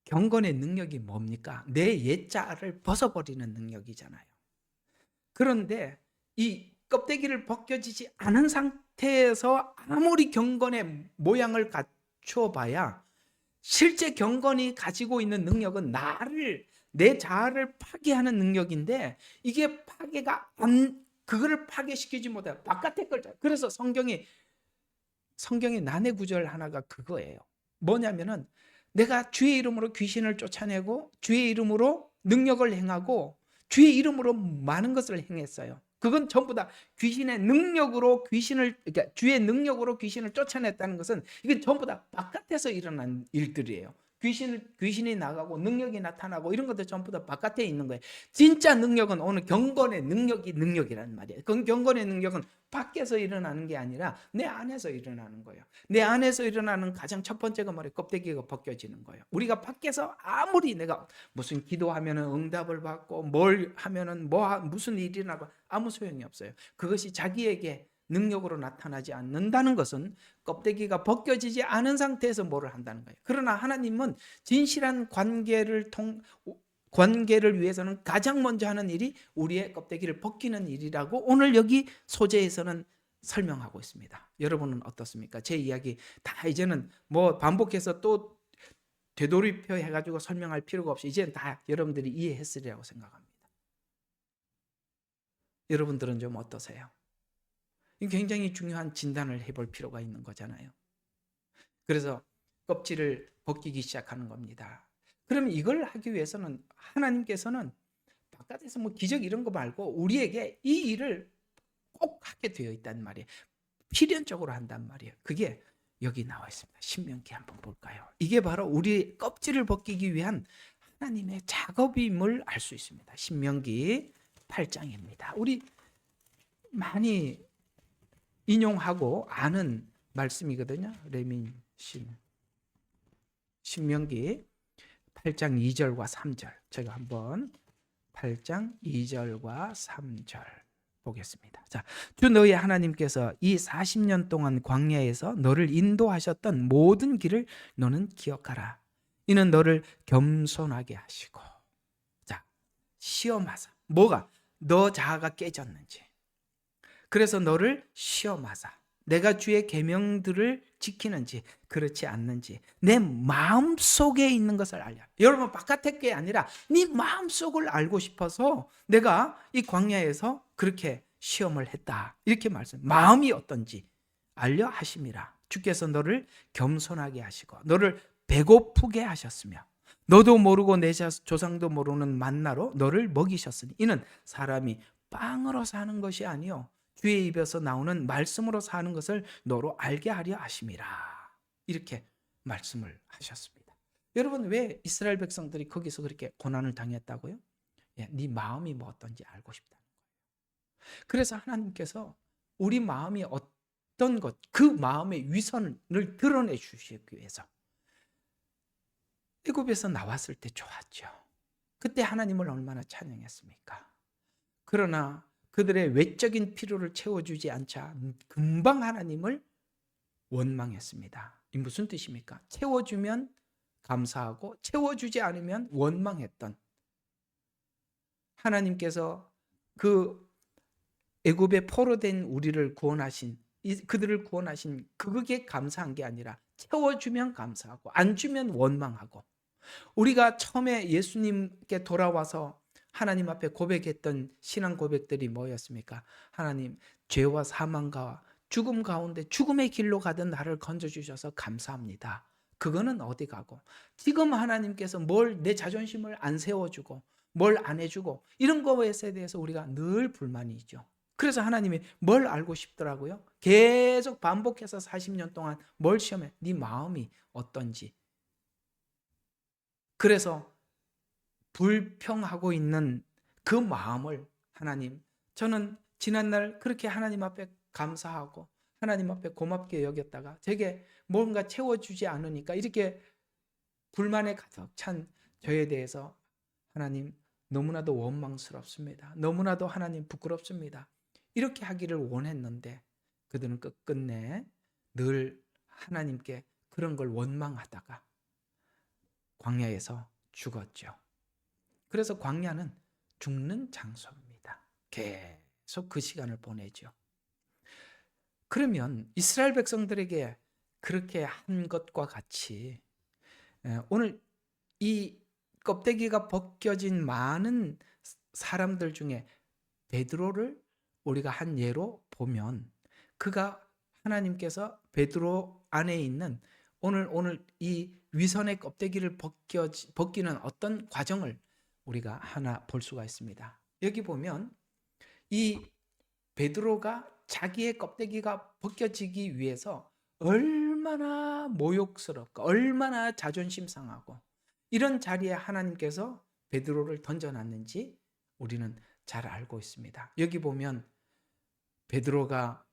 경건의 능력이 뭡니까? 내 옛자를 벗어버리는 능력이잖아요. 그런데 이 껍데기를 벗겨지지 않은 상태에서 아무리 경건의 모양을 갖춰봐야 실제 경건이 가지고 있는 능력은 내 자아를 파괴하는 능력인데 이게 파괴가 그거를 파괴시키지 못해 바깥의 걸. 그래서 성경의 난해 구절 하나가 그거예요. 뭐냐면은 내가 주의 이름으로 귀신을 쫓아내고 주의 이름으로 능력을 행하고 주의 이름으로 많은 것을 행했어요. 그건 전부 다 귀신의 능력으로 그러니까 주의 능력으로 귀신을 쫓아냈다는 것은 이건 전부 다 바깥에서 일어난 일들이에요. 귀신이 나가고 능력이 나타나고 이런 것들 전부 다 바깥에 있는 거예요. 진짜 능력은 오늘 경건의 능력이란 말이에요. 그 경건의 능력은 밖에서 일어나는 게 아니라 내 안에서 일어나는 거예요. 내 안에서 일어나는 가장 첫 번째가 뭐래? 껍데기가 벗겨지는 거예요. 우리가 밖에서 아무리 내가 무슨 기도하면은 응답을 받고 뭘 하면은 무슨 일이 나고 아무 소용이 없어요. 그것이 자기에게 능력으로 나타나지 않는다는 것은 껍데기가 벗겨지지 않은 상태에서 뭐를 한다는 거예요. 그러나 하나님은 진실한 관계를 위해서는 가장 먼저 하는 일이 우리의 껍데기를 벗기는 일이라고 오늘 여기 소재에서는 설명하고 있습니다. 여러분은 어떻습니까? 제 이야기 다 이제는 뭐 반복해서 또 되돌이표 해가지고 설명할 필요가 없이 이제는 다 여러분들이 이해했으리라고 생각합니다. 여러분들은 좀 어떠세요? 굉장히 중요한 진단을 해볼 필요가 있는 거잖아요. 그래서 껍질을 벗기기 시작하는 겁니다. 그러면 이걸 하기 위해서는 하나님께서는 바깥에서 뭐 기적 이런 거 말고 우리에게 이 일을 꼭 하게 되어 있단 말이에요. 필연적으로 한단 말이에요. 그게 여기 나와 있습니다. 신명기 한번 볼까요? 이게 바로 우리 껍질을 벗기기 위한 하나님의 작업임을 알 수 있습니다. 신명기 8장입니다. 우리 많이 인용하고 아는 말씀이거든요. 신명기 8장 2절과 3절. 제가 한번 8장 2절과 3절 보겠습니다. 자, 주 너희 하나님께서 이 40년 동안 광야에서 너를 인도하셨던 모든 길을 너는 기억하라. 이는 너를 겸손하게 하시고. 자, 시험하사. 뭐가? 너 자아가 깨졌는지. 그래서 너를 시험하사. 내가 주의 계명들을 지키는지 그렇지 않는지 내 마음속에 있는 것을 알려. 여러분 바깥의 게 아니라 네 마음속을 알고 싶어서 내가 이 광야에서 그렇게 시험을 했다. 이렇게 말씀. 마음이 어떤지 알려 하심이라. 주께서 너를 겸손하게 하시고 너를 배고프게 하셨으며 너도 모르고 내 조상도 모르는 만나로 너를 먹이셨으니 이는 사람이 빵으로 사는 것이 아니요 주의 입에서 나오는 말씀으로 사는 것을 너로 알게 하려 하심이라. 이렇게 말씀을 하셨습니다. 여러분 왜 이스라엘 백성들이 거기서 그렇게 고난을 당했다고요? 네 마음이 뭐 어떤지 알고 싶다는 거예요. 그래서 하나님께서 우리 마음이 어떤 것, 그 마음의 위선을 드러내 주시기 위해서 애굽에서 나왔을 때 좋았죠. 그때 하나님을 얼마나 찬양했습니까? 그러나 그들의 외적인 필요를 채워주지 않자 금방 하나님을 원망했습니다. 이 무슨 뜻입니까? 채워주면 감사하고 채워주지 않으면 원망했던 하나님께서 그 애굽의 포로된 우리를 구원하신 그들을 구원하신 그게 감사한 게 아니라 채워주면 감사하고 안 주면 원망하고 우리가 처음에 예수님께 돌아와서 하나님 앞에 고백했던 신앙 고백들이 뭐였습니까? 하나님, 죄와 사망과 죽음 가운데 죽음의 길로 가던 나를 건져주셔서 감사합니다. 그거는 어디 가고 지금 하나님께서 뭘 내 자존심을 안 세워주고 뭘 안 해주고 이런 것에 대해서 우리가 늘 불만이죠. 그래서 하나님이 뭘 알고 싶더라고요? 계속 반복해서 40년 동안 뭘 시험해? 네 마음이 어떤지. 그래서 불평하고 있는 그 마음을 하나님, 저는 지난날 그렇게 하나님 앞에 감사하고 하나님 앞에 고맙게 여겼다가 제게 뭔가 채워주지 않으니까 이렇게 불만에 가득 찬 저에 대해서 하나님 너무나도 원망스럽습니다. 너무나도 하나님 부끄럽습니다. 이렇게 하기를 원했는데 그들은 끝끝내 늘 하나님께 그런 걸 원망하다가 광야에서 죽었죠. 그래서 광야는 죽는 장소입니다. 계속 그 시간을 보내죠. 그러면 이스라엘 백성들에게 그렇게 한 것과 같이 오늘 이 껍데기가 벗겨진 많은 사람들 중에 베드로를 우리가 한 예로 보면, 그가 하나님께서 베드로 안에 있는 오늘 이 위선의 껍데기를 벗기는 어떤 과정을 우리가 하나 볼 수가 있습니다. 여기 보면 이 베드로가 자기의 껍데기가 벗겨지기 위해서 얼마나 모욕스럽고 얼마나 자존심 상하고 이런 자리에 하나님께서 베드로를 던져놨는지 우리는 잘 알고 있습니다. 여기 보면 베드로가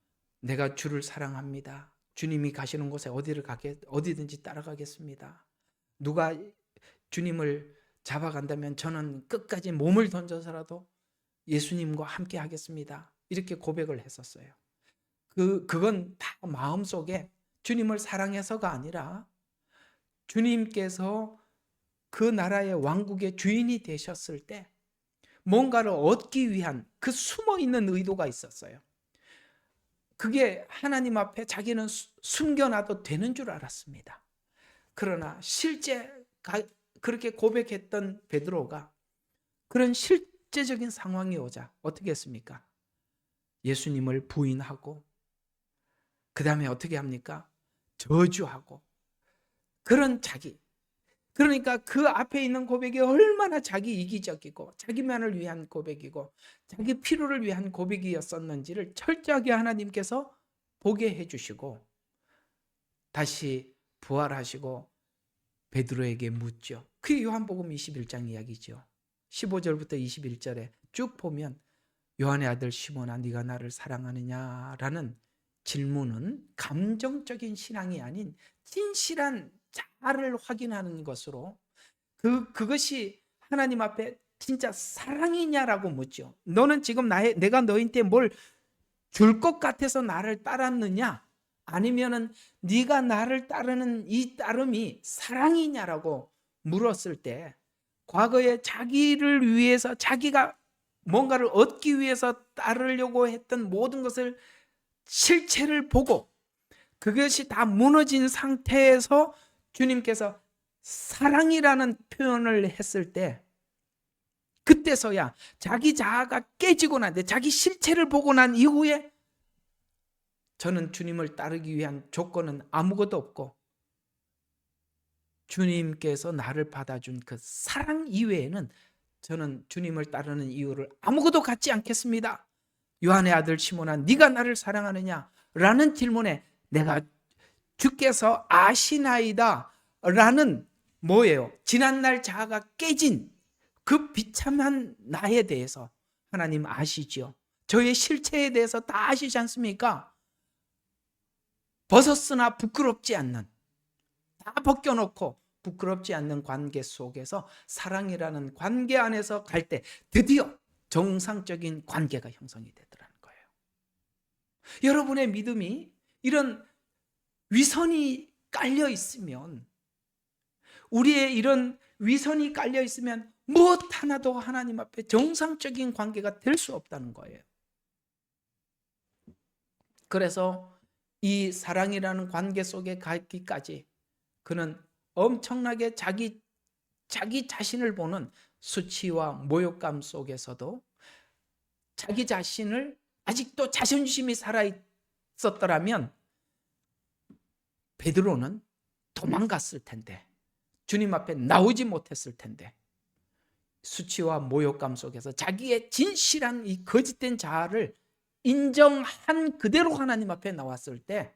내가 주를 사랑합니다. 주님이 가시는 곳에 어디든지 따라가겠습니다. 누가 주님을 잡아간다면 저는 끝까지 몸을 던져서라도 예수님과 함께 하겠습니다. 이렇게 고백을 했었어요. 그건 다 마음속에 주님을 사랑해서가 아니라 주님께서 그 나라의 왕국의 주인이 되셨을 때 뭔가를 얻기 위한 그 숨어있는 의도가 있었어요. 그게 하나님 앞에 자기는 숨겨놔도 되는 줄 알았습니다. 그러나 실제 그렇게 고백했던 베드로가 그런 실제적인 상황이 오자 어떻게 했습니까? 예수님을 부인하고 그 다음에 어떻게 합니까? 저주하고 그런 자기, 그러니까 그 앞에 있는 고백이 얼마나 자기 이기적이고 자기만을 위한 고백이고 자기 필요를 위한 고백이었었는지를 철저하게 하나님께서 보게 해주시고 다시 부활하시고 베드로에게 묻죠. 그게 요한복음 21장 이야기죠. 15절부터 21절에 쭉 보면 요한의 아들 시몬아 네가 나를 사랑하느냐라는 질문은 감정적인 신앙이 아닌 진실한 자아를 확인하는 것으로 그것이 하나님 앞에 진짜 사랑이냐라고 묻죠. 너는 지금 내가 너한테 뭘 줄 것 같아서 나를 따랐느냐? 아니면은 네가 나를 따르는 이 따름이 사랑이냐라고 물었을 때 과거에 자기를 위해서 자기가 뭔가를 얻기 위해서 따르려고 했던 모든 것을 실체를 보고 그것이 다 무너진 상태에서 주님께서 사랑이라는 표현을 했을 때 그때서야 자기 자아가 깨지고 난 뒤 자기 실체를 보고 난 이후에 저는 주님을 따르기 위한 조건은 아무것도 없고 주님께서 나를 받아준 그 사랑 이외에는 저는 주님을 따르는 이유를 아무것도 갖지 않겠습니다. 요한의 아들 시몬아 네가 나를 사랑하느냐? 라는 질문에 내가 주께서 아시나이다 라는 뭐예요? 지난날 자아가 깨진 그 비참한 나에 대해서 하나님 아시죠? 저의 실체에 대해서 다 아시지 않습니까? 벗었으나 부끄럽지 않는, 다 벗겨놓고 부끄럽지 않는 관계 속에서 사랑이라는 관계 안에서 갈 때 드디어 정상적인 관계가 형성이 되더라는 거예요. 여러분의 믿음이 이런 위선이 깔려 있으면, 우리의 이런 위선이 깔려 있으면 무엇 하나도 하나님 앞에 정상적인 관계가 될 수 없다는 거예요. 그래서 이 사랑이라는 관계 속에 가기까지 그는 엄청나게 자기 자신을 보는 수치와 모욕감 속에서도 자기 자신을 아직도 자존심이 살아있었더라면 베드로는 도망갔을 텐데 주님 앞에 나오지 못했을 텐데 수치와 모욕감 속에서 자기의 진실한 이 거짓된 자아를 인정한 그대로 하나님 앞에 나왔을 때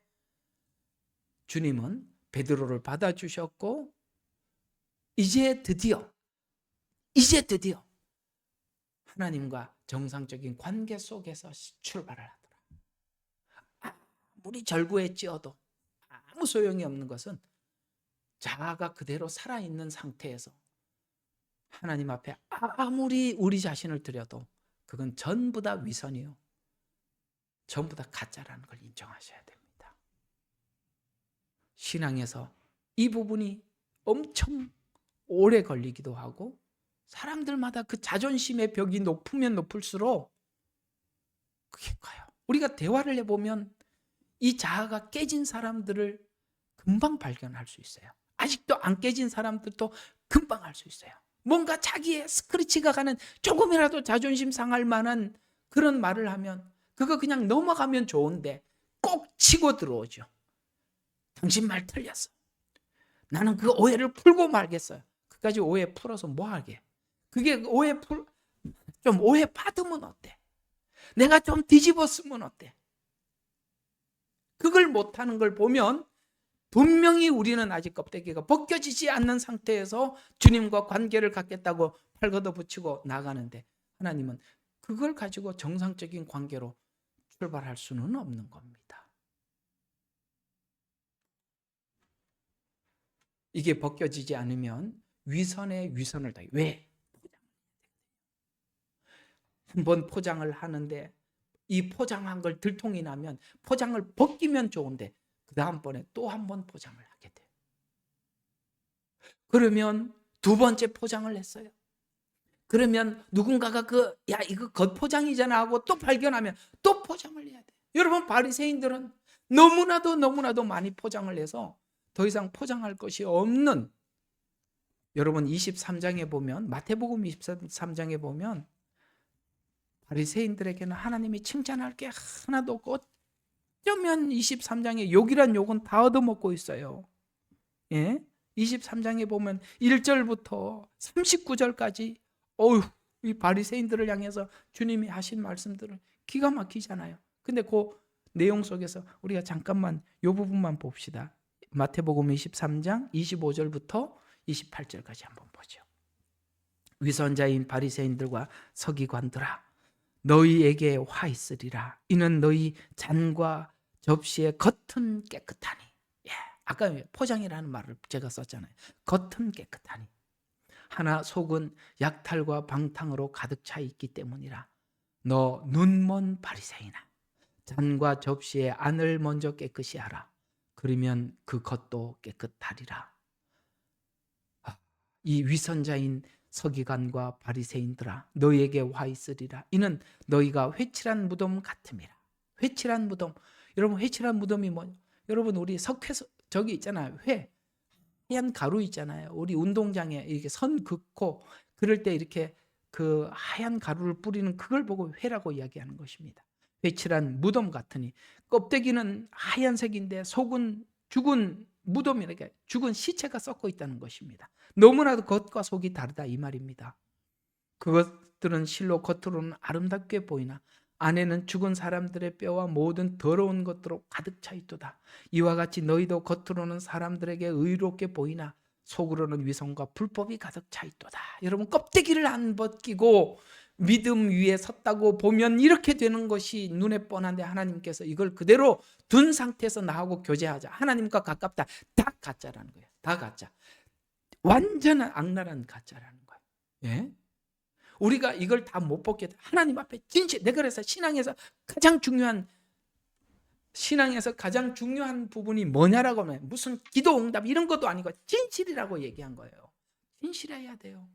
주님은 베드로를 받아주셨고 이제 드디어 하나님과 정상적인 관계 속에서 출발을 하더라. 아무리 절구했지어도 아무 소용이 없는 것은 자아가 그대로 살아있는 상태에서 하나님 앞에 아무리 우리 자신을 드려도 그건 전부 다 위선이요, 전부 다 가짜라는 걸 인정하셔야 됩니다. 신앙에서 이 부분이 엄청 오래 걸리기도 하고 사람들마다 그 자존심의 벽이 높으면 높을수록 그게 커요. 우리가 대화를 해보면 이 자아가 깨진 사람들을 금방 발견할 수 있어요. 아직도 안 깨진 사람들도 금방 알 수 있어요. 뭔가 자기의 스크래치가 가는 조금이라도 자존심 상할 만한 그런 말을 하면 그거 그냥 넘어가면 좋은데 꼭 치고 들어오죠. 당신 말 틀렸어. 나는 그 오해를 풀고 말겠어요. 그까지 오해 풀어서 뭐 하게? 그게 좀 오해 받으면 어때? 내가 좀 뒤집었으면 어때? 그걸 못하는 걸 보면 분명히 우리는 아직 껍데기가 벗겨지지 않는 상태에서 주님과 관계를 갖겠다고 팔 걷어붙이고 나가는데 하나님은 그걸 가지고 정상적인 관계로 출발할 수는 없는 겁니다. 이게 벗겨지지 않으면 위선에 위선을 더해. 왜? 한번 포장을 하는데 이 포장한 걸 들통이 나면 포장을 벗기면 좋은데 그 다음번에 또 한 번 포장을 하게 돼. 그러면 두 번째 포장을 했어요. 그러면 누군가가 야 이거 겉포장이잖아 하고 또 발견하면 또 포장을 해야 돼. 여러분 바리새인들은 너무나도 많이 포장을 해서 더 이상 포장할 것이 없는, 여러분 23장에 보면, 마태복음 23장에 보면 바리새인들에게는 하나님이 칭찬할 게 하나도 없고 어쩌면 23장에 욕이란 욕은 다 얻어먹고 있어요. 예? 23장에 보면 1절부터 39절까지 어휴, 이 바리새인들을 향해서 주님이 하신 말씀들은 기가 막히잖아요. 근데 그 내용 속에서 우리가 잠깐만 이 부분만 봅시다. 마태복음 23장 25절부터 28절까지 한번 보죠. 위선자인 바리새인들과 서기관들아, 너희에게 화 있으리라. 이는 너희 잔과 접시의 겉은 깨끗하니. 예, 아까 포장이라는 말을 제가 썼잖아요. 겉은 깨끗하니 하나 속은 약탈과 방탕으로 가득 차 있기 때문이라. 너 눈먼 바리새인아, 잔과 접시의 안을 먼저 깨끗이 하라. 그러면 그 겉도 깨끗하리라. 이 위선자인 서기관과 바리새인들아, 너희에게 화 있으리라. 이는 너희가 회칠한 무덤 같음이라. 회칠한 무덤. 여러분 회칠한 무덤이 뭐냐? 여러분 우리 석회 저기 있잖아요. 하얀 가루 있잖아요. 우리 운동장에 이렇게 선 긋고 그럴 때 이렇게 그 하얀 가루를 뿌리는 그걸 보고 회라고 이야기하는 것입니다. 회칠한 무덤 같으니 껍데기는 하얀색인데 속은 죽은 무덤이라게 죽은 시체가 썩고 있다는 것입니다. 너무나도 겉과 속이 다르다 이 말입니다. 그것들은 실로 겉으로는 아름답게 보이나 안에는 죽은 사람들의 뼈와 모든 더러운 것들로 가득 차 있도다. 이와 같이 너희도 겉으로는 사람들에게 의롭게 보이나 속으로는 위선과 불법이 가득 차 있도다. 여러분 껍데기를 안 벗기고 믿음 위에 섰다고 보면 이렇게 되는 것이 눈에 뻔한데 하나님께서 이걸 그대로 둔 상태에서 나하고 교제하자. 하나님과 가깝다. 다 가짜라는 거예요. 다 가짜. 완전한 악랄한 가짜라는 거예요. 예? 우리가 이걸 다 못 벗게 하나님 앞에 진실. 내가 그래서 신앙에서 가장 중요한 부분이 뭐냐라고 하면 무슨 기도 응답 이런 것도 아니고 진실이라고 얘기한 거예요. 진실해야 돼요.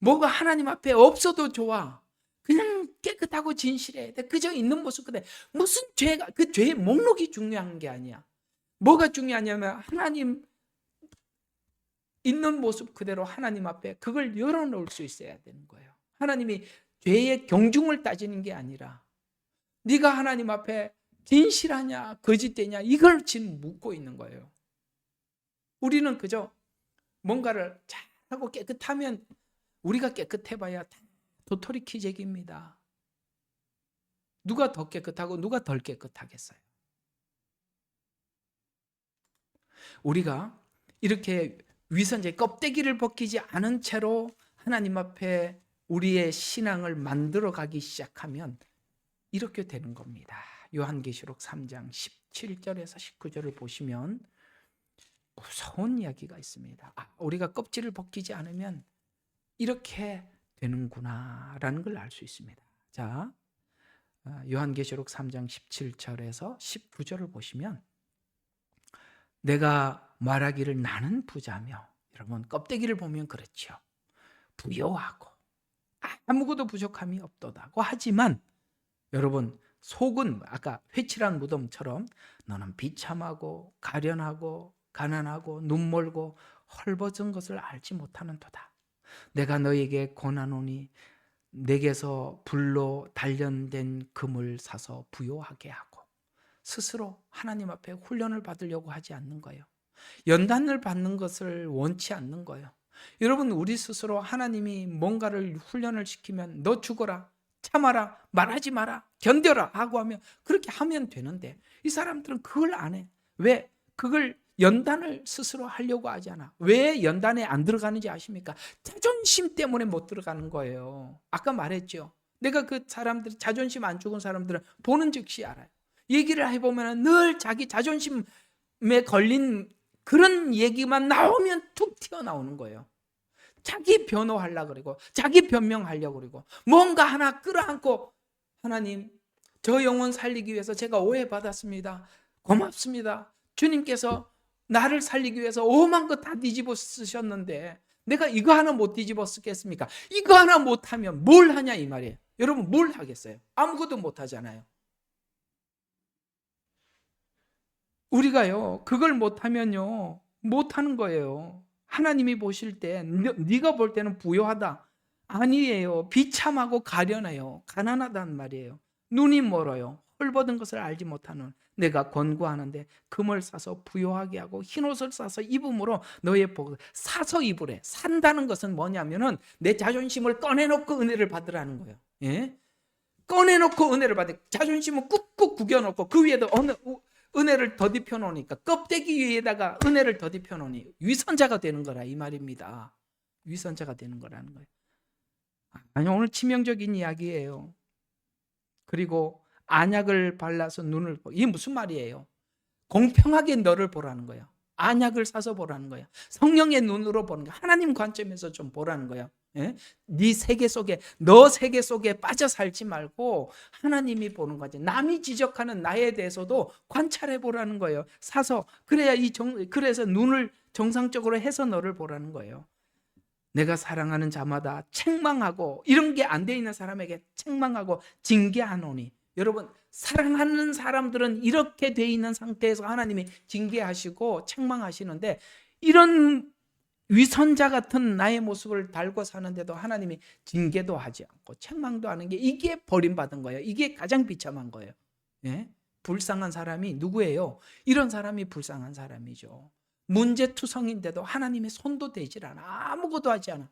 뭐가 하나님 앞에 없어도 좋아. 그냥 깨끗하고 진실해야 돼. 그저 있는 모습 그대. 무슨 죄가 그 죄의 목록이 중요한 게 아니야. 뭐가 중요하냐면 하나님 있는 모습 그대로 하나님 앞에 그걸 열어놓을 수 있어야 되는 거예요. 하나님이 죄의 경중을 따지는 게 아니라 네가 하나님 앞에 진실하냐 거짓되냐 이걸 지금 묻고 있는 거예요. 우리는 그저 뭔가를 잘하고 깨끗하면 우리가 깨끗해봐야 도토리 키재기입니다. 누가 더 깨끗하고 누가 덜 깨끗하겠어요. 우리가 이렇게 위선자의 껍데기를 벗기지 않은 채로 하나님 앞에 우리의 신앙을 만들어가기 시작하면 이렇게 되는 겁니다. 요한계시록 3장 17절에서 19절을 보시면 무서운 이야기가 있습니다. 우리가 껍질을 벗기지 않으면 이렇게 되는구나 라는 걸 알 수 있습니다. 자, 요한계시록 3장 17절에서 19절을 보시면 내가 말하기를 나는 부자며, 여러분 껍데기를 보면 그렇죠. 부요하고 아무것도 부족함이 없도다고 하지만 여러분 속은 아까 회칠한 무덤처럼 너는 비참하고 가련하고 가난하고 눈멀고 헐벗은 것을 알지 못하는 도다. 내가 너에게 권하노니 내게서 불로 단련된 금을 사서 부요하게 하고. 스스로 하나님 앞에 훈련을 받으려고 하지 않는 거예요. 연단을 받는 것을 원치 않는 거예요. 여러분, 우리 스스로 하나님이 뭔가를 훈련을 시키면 너 죽어라, 참아라, 말하지 마라, 견뎌라 하고 하면 그렇게 하면 되는데 이 사람들은 그걸 안 해. 왜? 그걸 연단을 스스로 하려고 하지 않아. 왜 연단에 안 들어가는지 아십니까? 자존심 때문에 못 들어가는 거예요. 아까 말했죠. 내가 그 사람들, 자존심 안 죽은 사람들은 보는 즉시 알아요. 얘기를 해보면 늘 자기 자존심에 걸린 그런 얘기만 나오면 툭 튀어나오는 거예요. 자기 변호하려고 그러고 자기 변명하려고 그러고 뭔가 하나 끌어안고 하나님, 저 영혼 살리기 위해서 제가 오해받았습니다. 고맙습니다. 주님께서 나를 살리기 위해서 오만 거 다 뒤집어 쓰셨는데 내가 이거 하나 못 뒤집어 쓰겠습니까? 이거 하나 못하면 뭘 하냐 이 말이에요. 여러분, 뭘 하겠어요? 아무것도 못하잖아요. 우리가요, 그걸 못하면요, 못하는 거예요. 하나님이 보실 때 네가 볼 때는 부요하다. 아니에요. 비참하고 가련해요. 가난하단 말이에요. 눈이 멀어요. 헐벗은 것을 알지 못하는. 내가 권고하는데 금을 사서 부요하게 하고 흰옷을 사서 입음으로 너의 복을 사서 입으래. 산다는 것은 뭐냐면은 내 자존심을 꺼내놓고 은혜를 받으라는 거예요. 예? 꺼내놓고 은혜를 받으. 자존심은 꾹꾹 구겨놓고 그 위에도 은혜를 더딥혀 놓으니까 껍데기 위에다가 은혜를 더딥혀 놓으니 위선자가 되는 거라 이 말입니다. 위선자가 되는 거라는 거예요. 아니, 오늘 치명적인 이야기예요. 그리고 안약을 발라서 눈을 이게 무슨 말이에요? 공평하게 너를 보라는 거예요. 안약을 사서 보라는 거예요. 성령의 눈으로 보는 거예요. 하나님 관점에서 좀 보라는 거예요. 예? 네 세계 속에, 너 세계 속에 빠져 살지 말고 하나님이 보는 거지. 남이 지적하는 나에 대해서도 관찰해 보라는 거예요. 사서. 그래야 그래서 눈을 정상적으로 해서 너를 보라는 거예요. 내가 사랑하는 자마다 책망하고, 이런 게 안 돼 있는 사람에게 책망하고 징계하노니. 여러분, 사랑하는 사람들은 이렇게 돼 있는 상태에서 하나님이 징계하시고 책망하시는데, 이런 위선자 같은 나의 모습을 달고 사는데도 하나님이 징계도 하지 않고 책망도 하는 게, 이게 버림받은 거예요. 이게 가장 비참한 거예요. 예? 불쌍한 사람이 누구예요? 이런 사람이 불쌍한 사람이죠. 문제투성인데도 하나님의 손도 대질 않아. 아무것도 하지 않아.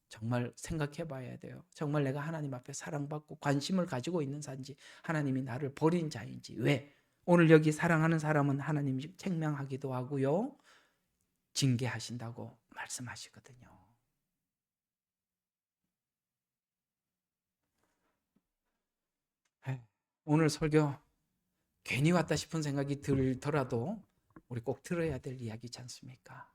정말 생각해 봐야 돼요. 정말 내가 하나님 앞에 사랑받고 관심을 가지고 있는 자인지, 하나님이 나를 버린 자인지. 왜? 오늘 여기 사랑하는 사람은 하나님이 책망하기도 하고요, 징계하신다고 말씀하시거든요. 오늘 설교 괜히 왔다 싶은 생각이 들더라도 우리 꼭 들어야 될 이야기지 않습니까?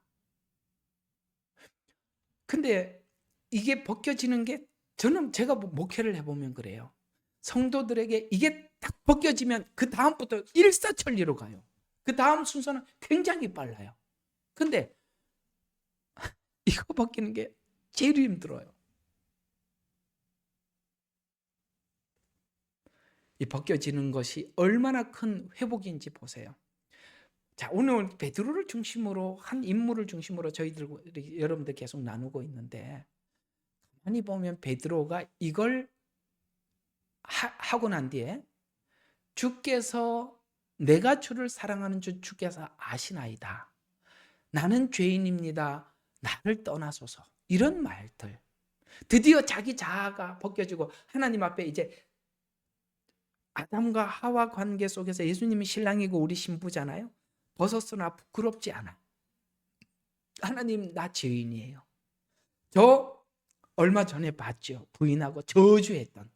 근데 이게 벗겨지는 게, 저는 제가 목회를 해보면 그래요. 성도들에게 이게 딱 벗겨지면 그 다음부터 일사천리로 가요. 그 다음 순서는 굉장히 빨라요. 근데 이거 벗기는 게 제일 힘들어요. 이 벗겨지는 것이 얼마나 큰 회복인지 보세요. 자, 오늘 베드로를 중심으로, 한 인물을 중심으로 저희들, 여러분들 계속 나누고 있는데, 가만히 보면 베드로가 이걸 하고 난 뒤에 주께서, 내가 주를 사랑하는 줄 주께서 아시나이다. 나는 죄인입니다. 나를 떠나소서. 이런 말들. 드디어 자기 자아가 벗겨지고 하나님 앞에, 이제 아담과 하와 관계 속에서 예수님이 신랑이고 우리 신부잖아요. 벗었으나 부끄럽지 않아. 하나님, 나 죄인이에요. 저 얼마 전에 봤죠. 부인하고 저주했던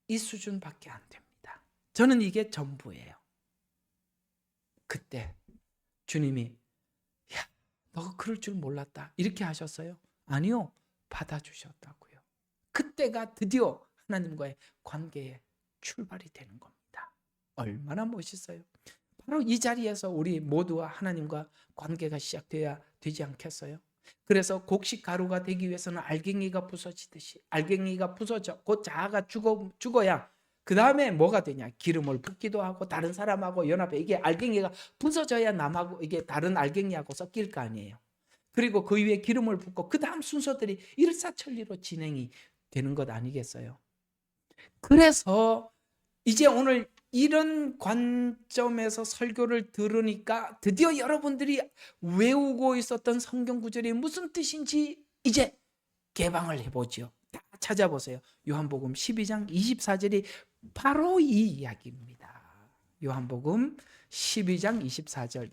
이 수준밖에 안 됩니다. 저는 이게 전부예요. 그때 주님이, 야, 너 그럴 줄 몰랐다, 이렇게 하셨어요? 아니요, 받아주셨다고요. 그때가 드디어 하나님과의 관계의 출발이 되는 겁니다. 얼마나 멋있어요. 바로 이 자리에서 우리 모두와 하나님과 관계가 시작돼야 되지 않겠어요? 그래서 곡식 가루가 되기 위해서는 알갱이가 부서지듯이, 알갱이가 부서져 곧 자아가 죽어야 그 다음에 뭐가 되냐, 기름을 붓기도 하고 다른 사람하고 연합해. 이게 알갱이가 부서져야 남하고, 이게 다른 알갱이하고 섞일 거 아니에요. 그리고 그 위에 기름을 붓고 그 다음 순서들이 일사천리로 진행이 되는 것 아니겠어요? 그래서 이제 오늘 이런 관점에서 설교를 들으니까 드디어 여러분들이 외우고 있었던 성경 구절이 무슨 뜻인지 이제 개방을 해보죠. 다 찾아보세요. 요한복음 12장 24절이 바로 이 이야기입니다. 요한복음 12장 24절.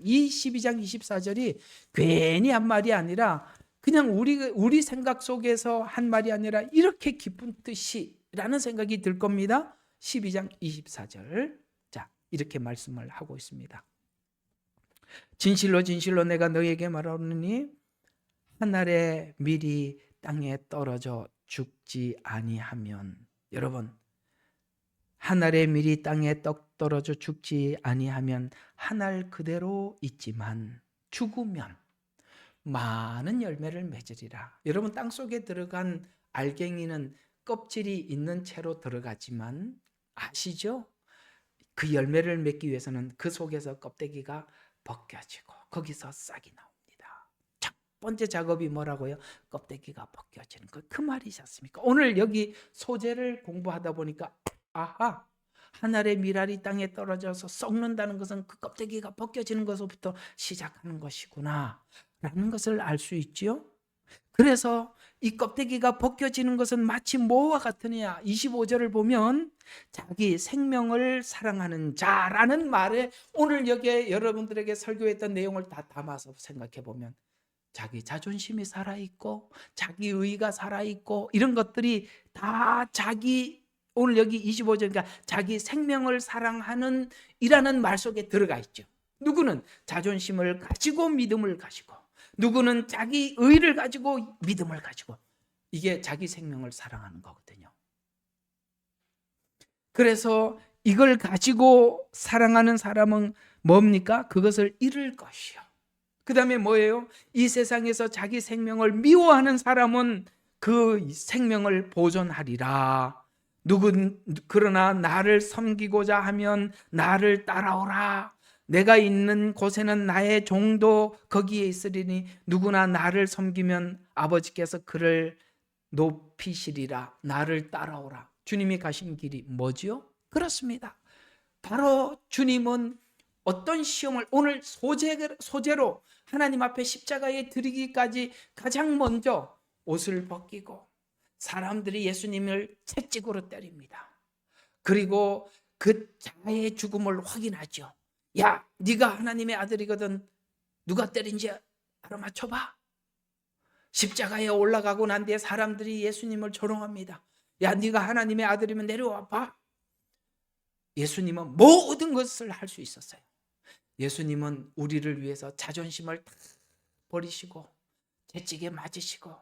이 12장 24절이 괜히 한 말이 아니라 그냥 우리 생각 속에서 한 말이 아니라 이렇게 깊은 뜻이라는 생각이 들 겁니다. 12장 24절. 자, 이렇게 말씀을 하고 있습니다. 진실로 진실로 내가 너에게 말하노니 한 알의 밀이 땅에 떨어져 죽지 아니하면, 여러분, 한 알의 밀이 땅에 떨어져 죽지 아니하면 한 알 그대로 있지만 죽으면 많은 열매를 맺으리라. 여러분, 땅속에 들어간 알갱이는 껍질이 있는 채로 들어가지만 아시죠? 그 열매를 맺기 위해서는 그 속에서 껍데기가 벗겨지고 거기서 싹이 나옵니다. 첫 번째 작업이 뭐라고요? 껍데기가 벗겨지는 것. 그 말이셨습니까? 오늘 여기 소재를 공부하다 보니까 아하, 한 알의 밀알이 땅에 떨어져서 썩는다는 것은 그 껍데기가 벗겨지는 것부터 시작하는 것이구나 라는 것을 알 수 있지요. 그래서 이 껍데기가 벗겨지는 것은 마치 뭐와 같으냐, 25절을 보면 자기 생명을 사랑하는 자라는 말에 오늘 여기에 여러분들에게 설교했던 내용을 다 담아서 생각해 보면 자기 자존심이 살아있고 자기 의의가 살아있고 이런 것들이 다 자기, 오늘 여기 25절이니까 자기 생명을 사랑하는 이라는 말 속에 들어가 있죠. 누구는 자존심을 가지고 믿음을 가지고, 누구는 자기 의의를 가지고 믿음을 가지고, 이게 자기 생명을 사랑하는 거거든요. 그래서 이걸 가지고 사랑하는 사람은 뭡니까? 그것을 잃을 것이요. 그 다음에 뭐예요? 이 세상에서 자기 생명을 미워하는 사람은 그 생명을 보존하리라. 그러나 나를 섬기고자 하면 나를 따라오라. 내가 있는 곳에는 나의 종도 거기에 있으리니 누구나 나를 섬기면 아버지께서 그를 높이시리라. 나를 따라오라. 주님이 가신 길이 뭐지요? 그렇습니다. 바로 주님은 어떤 시험을 오늘 소재로 하나님 앞에 십자가에 드리기까지 가장 먼저 옷을 벗기고 사람들이 예수님을 채찍으로 때립니다. 그리고 그 자의 죽음을 확인하죠. 야, 네가 하나님의 아들이거든. 누가 때린지 알아맞혀봐. 십자가에 올라가고 난 뒤에 사람들이 예수님을 조롱합니다. 야, 네가 하나님의 아들이면 내려와 봐. 예수님은 모든 것을 할 수 있었어요. 예수님은 우리를 위해서 자존심을 다 버리시고 채찍에 맞으시고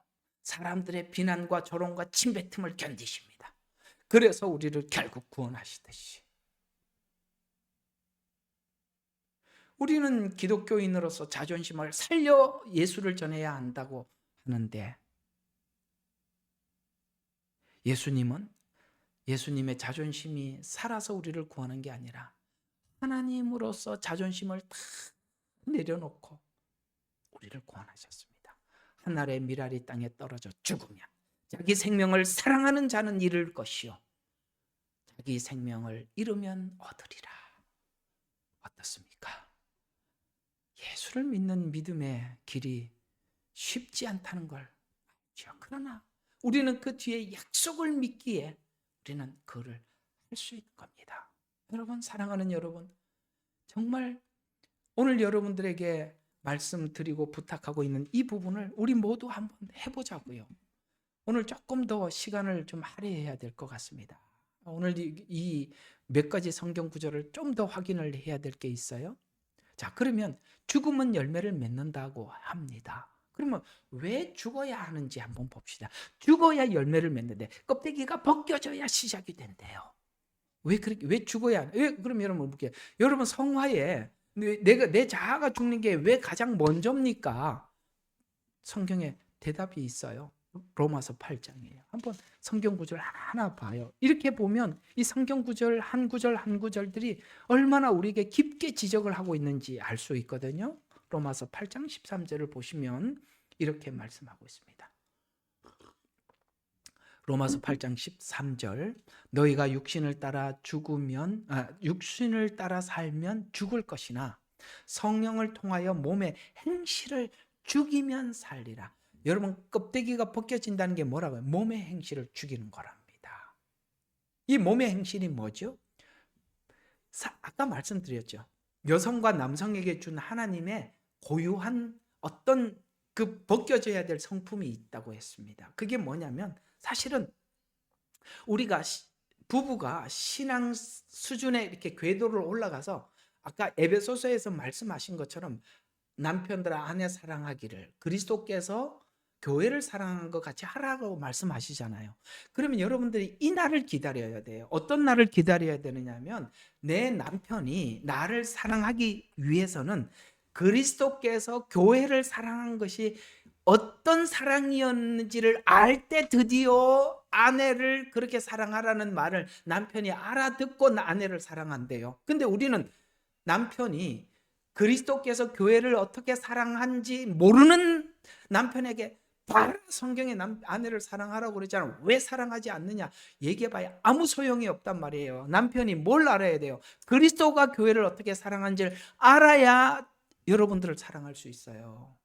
사람들의 비난과 조롱과 침뱉음을 견디십니다. 그래서 우리를 결국 구원하시듯이 우리는 기독교인으로서 자존심을 살려 예수를 전해야 한다고 하는데, 예수님은 예수님의 자존심이 살아서 우리를 구하는 게 아니라 하나님으로서 자존심을 다 내려놓고 우리를 구원하셨습니다. 한 알의 밀알이 땅에 떨어져 죽으면 자기 생명을 사랑하는 자는 잃을 것이요 자기 생명을 잃으면 얻으리라. 어떻습니까? 예수를 믿는 믿음의 길이 쉽지 않다는 걸 알죠. 그러나 우리는 그 뒤에 약속을 믿기에 우리는 그를 할 수 있는 겁니다. 여러분, 사랑하는 여러분, 정말 오늘 여러분들에게 말씀드리고 부탁하고 있는 이 부분을 우리 모두 한번 해보자고요. 오늘 조금 더 시간을 좀 할애해야 될 것 같습니다. 오늘 이 몇 가지 성경 구절을 좀 더 확인을 해야 될 게 있어요. 자, 그러면 죽음은 열매를 맺는다고 합니다. 그러면 왜 죽어야 하는지 한번 봅시다. 죽어야 열매를 맺는데 껍데기가 벗겨져야 시작이 된대요. 왜 죽어야 하나? 그럼 여러분 볼게요. 여러분, 성화에 내 자아가 죽는 게 왜 가장 먼저입니까? 성경에 대답이 있어요. 로마서 8장이에요. 한번 성경 구절 하나 봐요. 이렇게 보면 이 성경 구절 한 구절 한 구절들이 얼마나 우리에게 깊게 지적을 하고 있는지 알 수 있거든요. 로마서 8장 13절을 보시면 이렇게 말씀하고 있습니다. 로마서 8장 13절 너희가 육신을 따라 살면 죽을 것이나 성령을 통하여 몸의 행실을 죽이면 살리라. 여러분, 껍데기가 벗겨진다는 게 뭐라고요? 몸의 행실을 죽이는 거랍니다. 이 몸의 행실이 뭐죠? 아까 말씀드렸죠. 여성과 남성에게 준 하나님의 고유한 어떤 그 벗겨져야 될 성품이 있다고 했습니다. 그게 뭐냐면 사실은 우리가 부부가 신앙 수준에 이렇게 궤도를 올라가서 아까 에베소서에서 말씀하신 것처럼 남편들아 아내 사랑하기를 그리스도께서 교회를 사랑한 것 같이 하라고 말씀하시잖아요. 그러면 여러분들이 이 날을 기다려야 돼요. 어떤 날을 기다려야 되느냐면 내 남편이 나를 사랑하기 위해서는 그리스도께서 교회를 사랑한 것이 어떤 사랑이었는지를 알 때 드디어 아내를 그렇게 사랑하라는 말을 남편이 알아듣고 아내를 사랑한대요. 근데 우리는 남편이 그리스도께서 교회를 어떻게 사랑한지 모르는 남편에게 바로 성경에 아내를 사랑하라고 그랬잖아요. 왜 사랑하지 않느냐? 얘기해봐야 아무 소용이 없단 말이에요. 남편이 뭘 알아야 돼요? 그리스도가 교회를 어떻게 사랑하는지를 알아야 여러분들을 사랑할 수 있어요.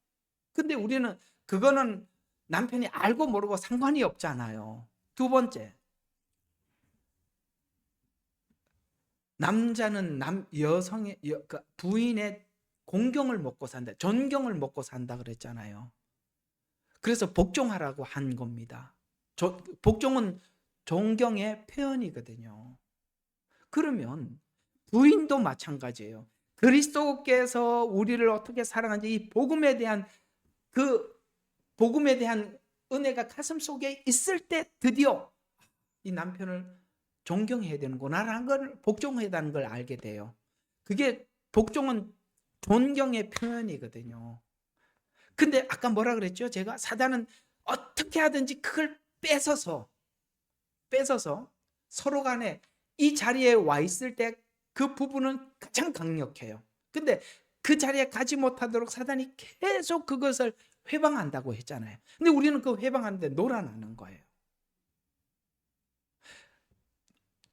근데 우리는 그거는 남편이 알고 모르고 상관이 없잖아요. 두 번째, 남자는 여성의 부인의 공경을 먹고 산다, 존경을 먹고 산다 그랬잖아요. 그래서 복종하라고 한 겁니다. 복종은 존경의 표현이거든요. 그러면 부인도 마찬가지예요. 그리스도께서 우리를 어떻게 사랑하는지 이 복음에 대한 은혜가 가슴 속에 있을 때 드디어 이 남편을 존경해야 되는구나라는 걸, 복종해야 되는 걸 알게 돼요. 그게 복종은 존경의 표현이거든요. 근데 아까 뭐라 그랬죠? 제가 사단은 어떻게 하든지 그걸 뺏어서 서로 간에 이 자리에 와 있을 때 그 부분은 가장 강력해요. 근데 그 자리에 가지 못하도록 사단이 계속 그것을 회방한다고 했잖아요. 근데 우리는 그 회방하는데 놀아나는 거예요.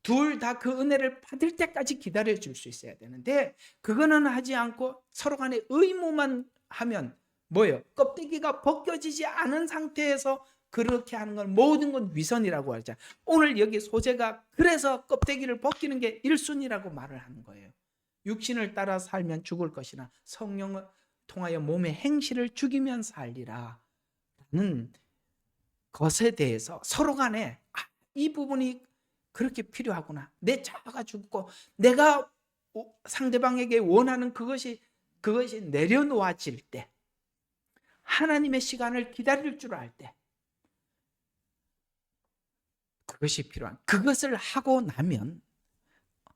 둘 다 그 은혜를 받을 때까지 기다려줄 수 있어야 되는데 그거는 하지 않고 서로 간에 의무만 하면 뭐예요? 껍데기가 벗겨지지 않은 상태에서 그렇게 하는 건 모든 건 위선이라고 하잖아요. 오늘 여기 소재가 그래서 껍데기를 벗기는 게 1순위라고 말을 하는 거예요. 육신을 따라 살면 죽을 것이나 성령을 통하여 몸의 행실을 죽이면 살리라 는 것에 대해서 서로 간에 이 부분이 그렇게 필요하구나. 내 자아가 죽고 내가 상대방에게 원하는 그것이 내려놓아질 때, 하나님의 시간을 기다릴 줄 알 때, 그것이 필요한, 그것을 하고 나면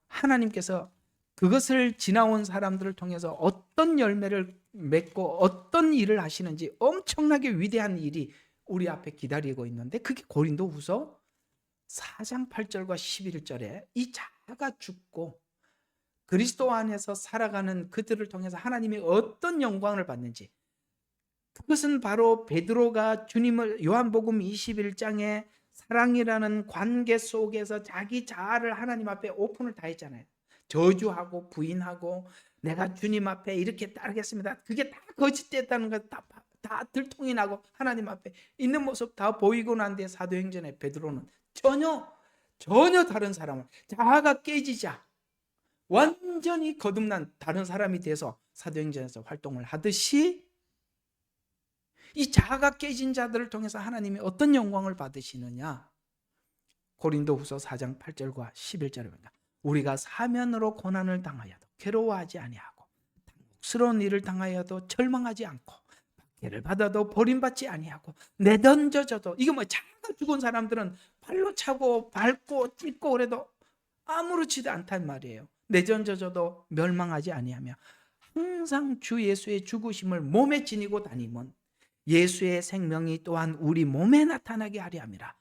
하나님께서 그것을 지나온 사람들을 통해서 어떤 열매를 맺고 어떤 일을 하시는지 엄청나게 위대한 일이 우리 앞에 기다리고 있는데, 그게 고린도후서 4장 8절과 11절에 이 자아가 죽고 그리스도 안에서 살아가는 그들을 통해서 하나님이 어떤 영광을 받는지, 그것은 바로 베드로가 주님을 요한복음 21장에 사랑이라는 관계 속에서 자기 자아를 하나님 앞에 오픈을 다 했잖아요. 저주하고 부인하고 내가 주님 앞에 이렇게 따르겠습니다. 그게 다 거짓됐다는 거 다 들통이 나고 하나님 앞에 있는 모습 다 보이고 난 뒤에 사도행전에 베드로는 전혀 다른 사람을, 자아가 깨지자 완전히 거듭난 다른 사람이 돼서 사도행전에서 활동을 하듯이 이 자아가 깨진 자들을 통해서 하나님이 어떤 영광을 받으시느냐. 고린도후서 4장 8절과 11절에 보니까 우리가 사면으로 고난을 당하여도 괴로워하지 아니하고 당혹스러운 일을 당하여도 절망하지 않고 박해를 받아도 버림받지 아니하고 내던져져도, 이거 뭐 자아가 죽은 사람들은 발로 차고 밟고 찢고 그래도 아무렇지도 않단 말이에요. 내던져져도 멸망하지 아니하며 항상 주 예수의 죽으심을 몸에 지니고 다니면 예수의 생명이 또한 우리 몸에 나타나게 하려 함이라.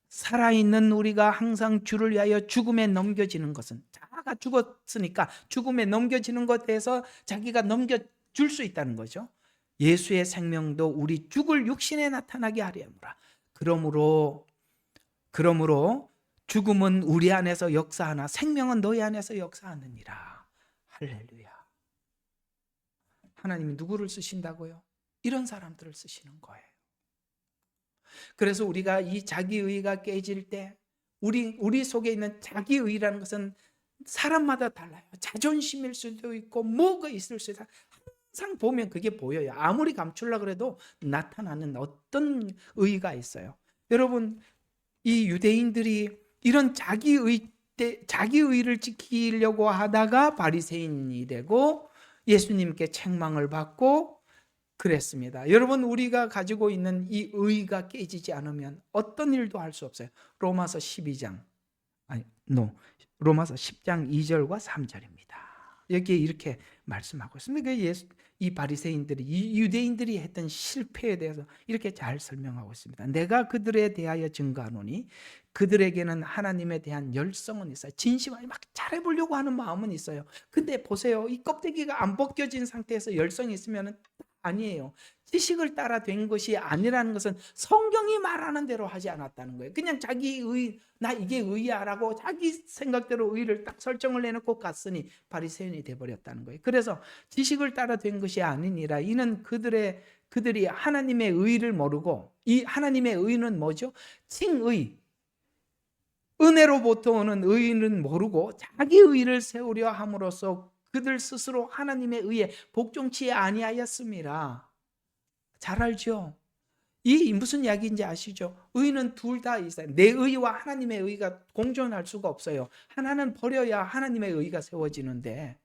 살아있는 우리가 항상 주를 위하여 죽음에 넘겨지는 것은, 자아가 죽었으니까 죽음에 넘겨지는 것에 대해서 자기가 줄 수 있다는 거죠. 예수의 생명도 우리 죽을 육신에 나타나게 하려무라. 그러므로 죽음은 우리 안에서 역사하나 생명은 너희 안에서 역사하느니라. 할렐루야. 하나님이 누구를 쓰신다고요? 이런 사람들을 쓰시는 거예요. 그래서 우리가 이 자기의가 깨질 때 우리 속에 있는 자기의라는 것은 사람마다 달라요. 자존심일 수도 있고 뭐가 있을 수도 있고 항상 보면 그게 보여요. 아무리 감추려고 해도 나타나는 어떤 의가 있어요. 여러분, 이 유대인들이 이런 자기의를 지키려고 하다가 바리새인이 되고 예수님께 책망을 받고 그랬습니다. 여러분, 우리가 가지고 있는 이 의가 깨지지 않으면 어떤 일도 할 수 없어요. 로마서 10장 2절과 3절입니다. 여기에 이렇게 말씀하고 있습니다. 이 바리새인들이, 이 유대인들이 했던 실패에 대해서 이렇게 잘 설명하고 있습니다. 내가 그들에 대하여 증거하노니 그들에게는 하나님에 대한 열성은 있어요. 진심으로 막 잘해보려고 하는 마음은 있어요. 근데 보세요, 이 껍데기가 안 벗겨진 상태에서 열성이 있으면 아니에요. 지식을 따라 된 것이 아니라는 것은 성경이 말하는 대로 하지 않았다는 거예요. 그냥 자기 의, 나 이게 의야라고 자기 생각대로 의를 딱 설정을 해놓고 갔으니 바리새인이 돼버렸다는 거예요. 그래서 지식을 따라 된 것이 아니니라. 이는 그들이 하나님의 의를 모르고, 이 하나님의 의는 뭐죠? 칭의, 은혜로부터 오는 의는 모르고 자기 의를 세우려 함으로써 그들 스스로 하나님의 의에 복종치 아니하였습니다. 잘 알죠? 이 무슨 이야기인지 아시죠? 의는 둘 다 있어요. 내 의와 하나님의 의가 공존할 수가 없어요. 하나는 버려야 하나님의 의가 세워지는데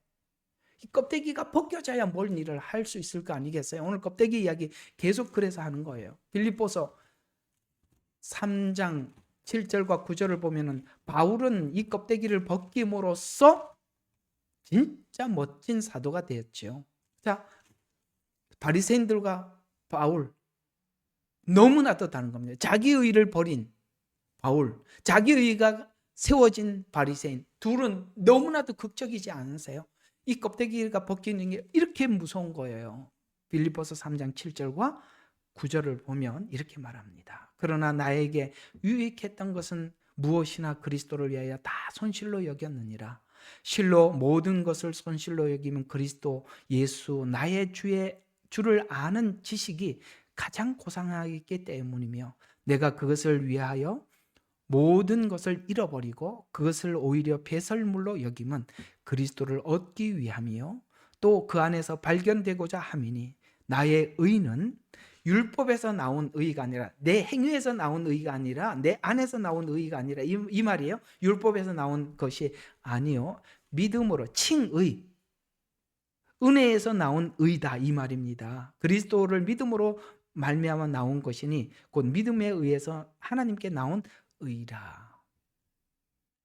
이 껍데기가 벗겨져야 뭘 일을 할 수 있을 거 아니겠어요? 오늘 껍데기 이야기 계속 그래서 하는 거예요. 빌립보서 3장 7절과 9절을 보면은 바울은 이 껍데기를 벗김으로써 진짜 멋진 사도가 되었죠. 자, 바리새인들과 바울 너무나도 다른 겁니다. 자기 의를 버린 바울, 자기 의가 세워진 바리새인, 둘은 너무나도 극적이지 않으세요? 이 껍데기가 벗기는 게 이렇게 무서운 거예요. 빌립보서 3장 7절과 9절을 보면 이렇게 말합니다. 그러나 나에게 유익했던 것은 무엇이나 그리스도를 위하여 다 손실로 여겼느니라. 실로 모든 것을 손실로 여기면 그리스도 예수 나의 주를 아는 지식이 가장 고상하기 때문이며 내가 그것을 위하여 모든 것을 잃어버리고 그것을 오히려 배설물로 여기면 그리스도를 얻기 위함이요 또 그 안에서 발견되고자 함이니 나의 의는 율법에서 나온 의가 아니라 내 행위에서 나온 의가 아니라 내 안에서 나온 의가 아니라 이 말이에요. 율법에서 나온 것이 아니요 믿음으로 칭의, 은혜에서 나온 의다 이 말입니다. 그리스도를 믿음으로 말미암아 나온 것이니 곧 믿음에 의해서 하나님께 나온 의라.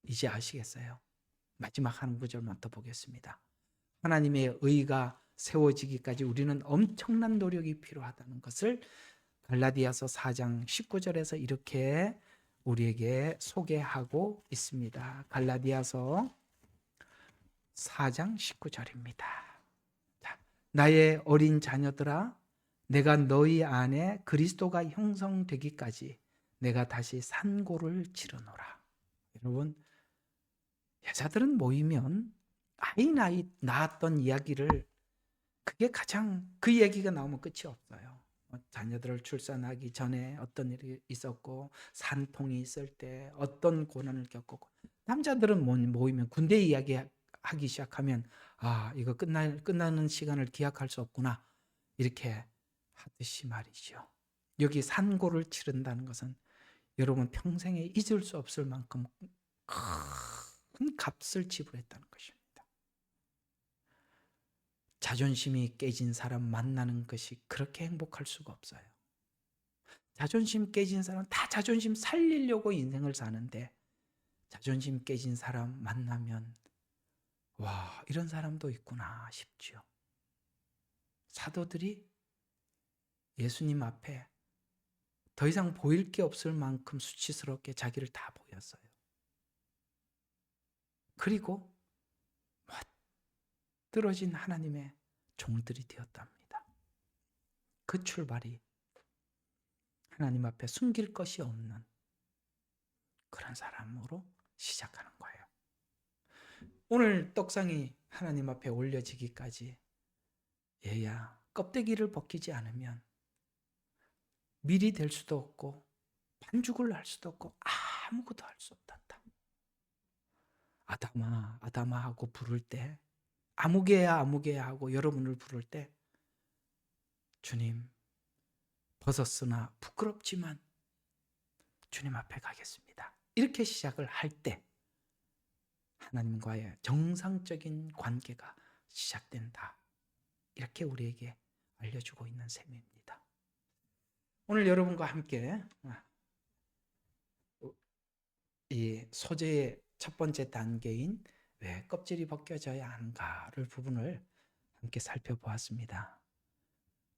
이제 아시겠어요? 마지막 한 구절만 더 보겠습니다. 하나님의 의가 세워지기까지 우리는 엄청난 노력이 필요하다는 것을 갈라디아서 4장 19절에서 이렇게 우리에게 소개하고 있습니다. 갈라디아서 4장 19절입니다. 나의 어린 자녀들아, 내가 너희 안에 그리스도가 형성되기까지 내가 다시 산고를 치르노라. 여러분, 여자들은 모이면 아이 낳았던 이야기를 그게 가장 그 얘기가 나오면 끝이 없어요. 자녀들을 출산하기 전에 어떤 일이 있었고 산통이 있을 때 어떤 고난을 겪었고 남자들은 모이면 군대 이야기 하기 시작하면 아 이거 끝나는 시간을 기약할 수 없구나 이렇게 하듯이 말이죠. 여기 산고를 치른다는 것은 여러분 평생에 잊을 수 없을 만큼 큰 값을 지불했다는 것입니다. 자존심이 깨진 사람 만나는 것이 그렇게 행복할 수가 없어요. 자존심 깨진 사람 다 자존심 살리려고 인생을 사는데 자존심 깨진 사람 만나면 와 이런 사람도 있구나 싶죠. 사도들이 예수님 앞에 더 이상 보일 게 없을 만큼 수치스럽게 자기를 다 보였어요. 그리고 떨어진 하나님의 종들이 되었답니다. 그 출발이 하나님 앞에 숨길 것이 없는 그런 사람으로 시작하는 거예요. 오늘 떡상이 하나님 앞에 올려지기까지 얘야 껍데기를 벗기지 않으면 밀이 될 수도 없고 반죽을 할 수도 없고 아무것도 할 수 없단다. 아담아 아담아 하고 부를 때, 아무개야 아무개야 하고 여러분을 부를 때, 주님 벗었으나 부끄럽지만 주님 앞에 가겠습니다, 이렇게 시작을 할 때 하나님과의 정상적인 관계가 시작된다, 이렇게 우리에게 알려주고 있는 셈입니다. 오늘 여러분과 함께 이 소재의 첫 번째 단계인 왜 껍질이 벗겨져야 하는가를 부분을 함께 살펴보았습니다.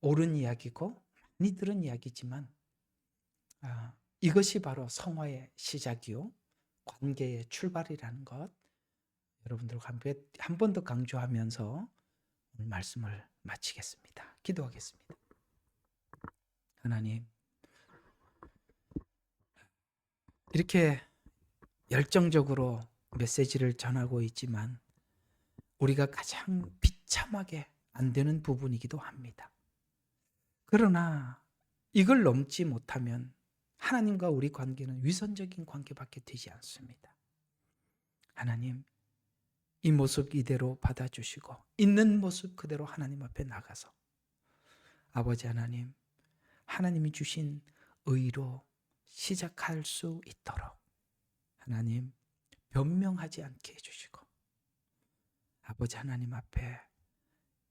옳은 이야기고 많이 들은 이야기지만 이것이 바로 성화의 시작이요 관계의 출발이라는 것, 여러분들과 함께 한 번 더 강조하면서 오늘 말씀을 마치겠습니다. 기도하겠습니다. 하나님, 이렇게 열정적으로 메시지를 전하고 있지만 우리가 가장 비참하게 안 되는 부분이기도 합니다. 그러나 이걸 넘지 못하면 하나님과 우리 관계는 위선적인 관계밖에 되지 않습니다. 하나님, 이 모습 이대로 받아주시고 있는 모습 그대로 하나님 앞에 나가서 아버지 하나님, 하나님이 주신 의로 시작할 수 있도록 하나님 변명하지 않게 해주시고, 아버지 하나님 앞에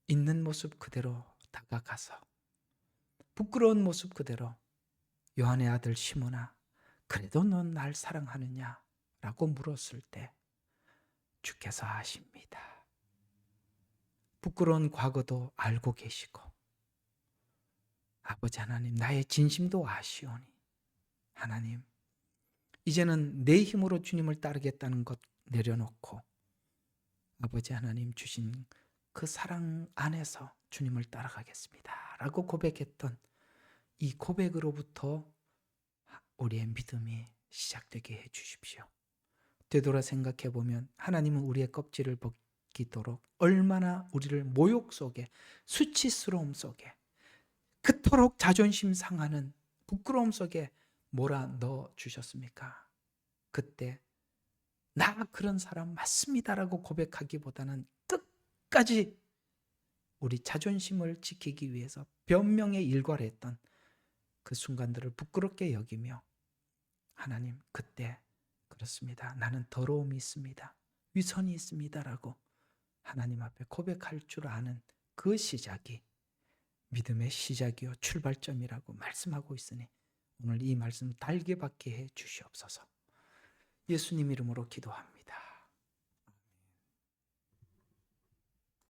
있는 모습 그대로 다가가서 부끄러운 모습 그대로 요한의 아들 시몬아, 그래도 넌 날 사랑하느냐? 라고 물었을 때 주께서 아십니다. 부끄러운 과거도 알고 계시고 아버지 하나님 나의 진심도 아시오니 하나님, 이제는 내 힘으로 주님을 따르겠다는 것 내려놓고 아버지 하나님 주신 그 사랑 안에서 주님을 따라가겠습니다 라고 고백했던 이 고백으로부터 우리의 믿음이 시작되게 해주십시오. 되돌아 생각해 보면 하나님은 우리의 껍질을 벗기도록 얼마나 우리를 모욕 속에, 수치스러움 속에, 그토록 자존심 상하는 부끄러움 속에 몰아넣어 주셨습니까? 그때 나 그런 사람 맞습니다라고 고백하기보다는 끝까지 우리 자존심을 지키기 위해서 변명에 일괄했던 그 순간들을 부끄럽게 여기며 하나님, 그때 그렇습니다, 나는 더러움이 있습니다, 위선이 있습니다라고 하나님 앞에 고백할 줄 아는 그 시작이 믿음의 시작이요 출발점이라고 말씀하고 있으니 오늘 이 말씀 달게 받게 해 주시옵소서. 예수님 이름으로 기도합니다.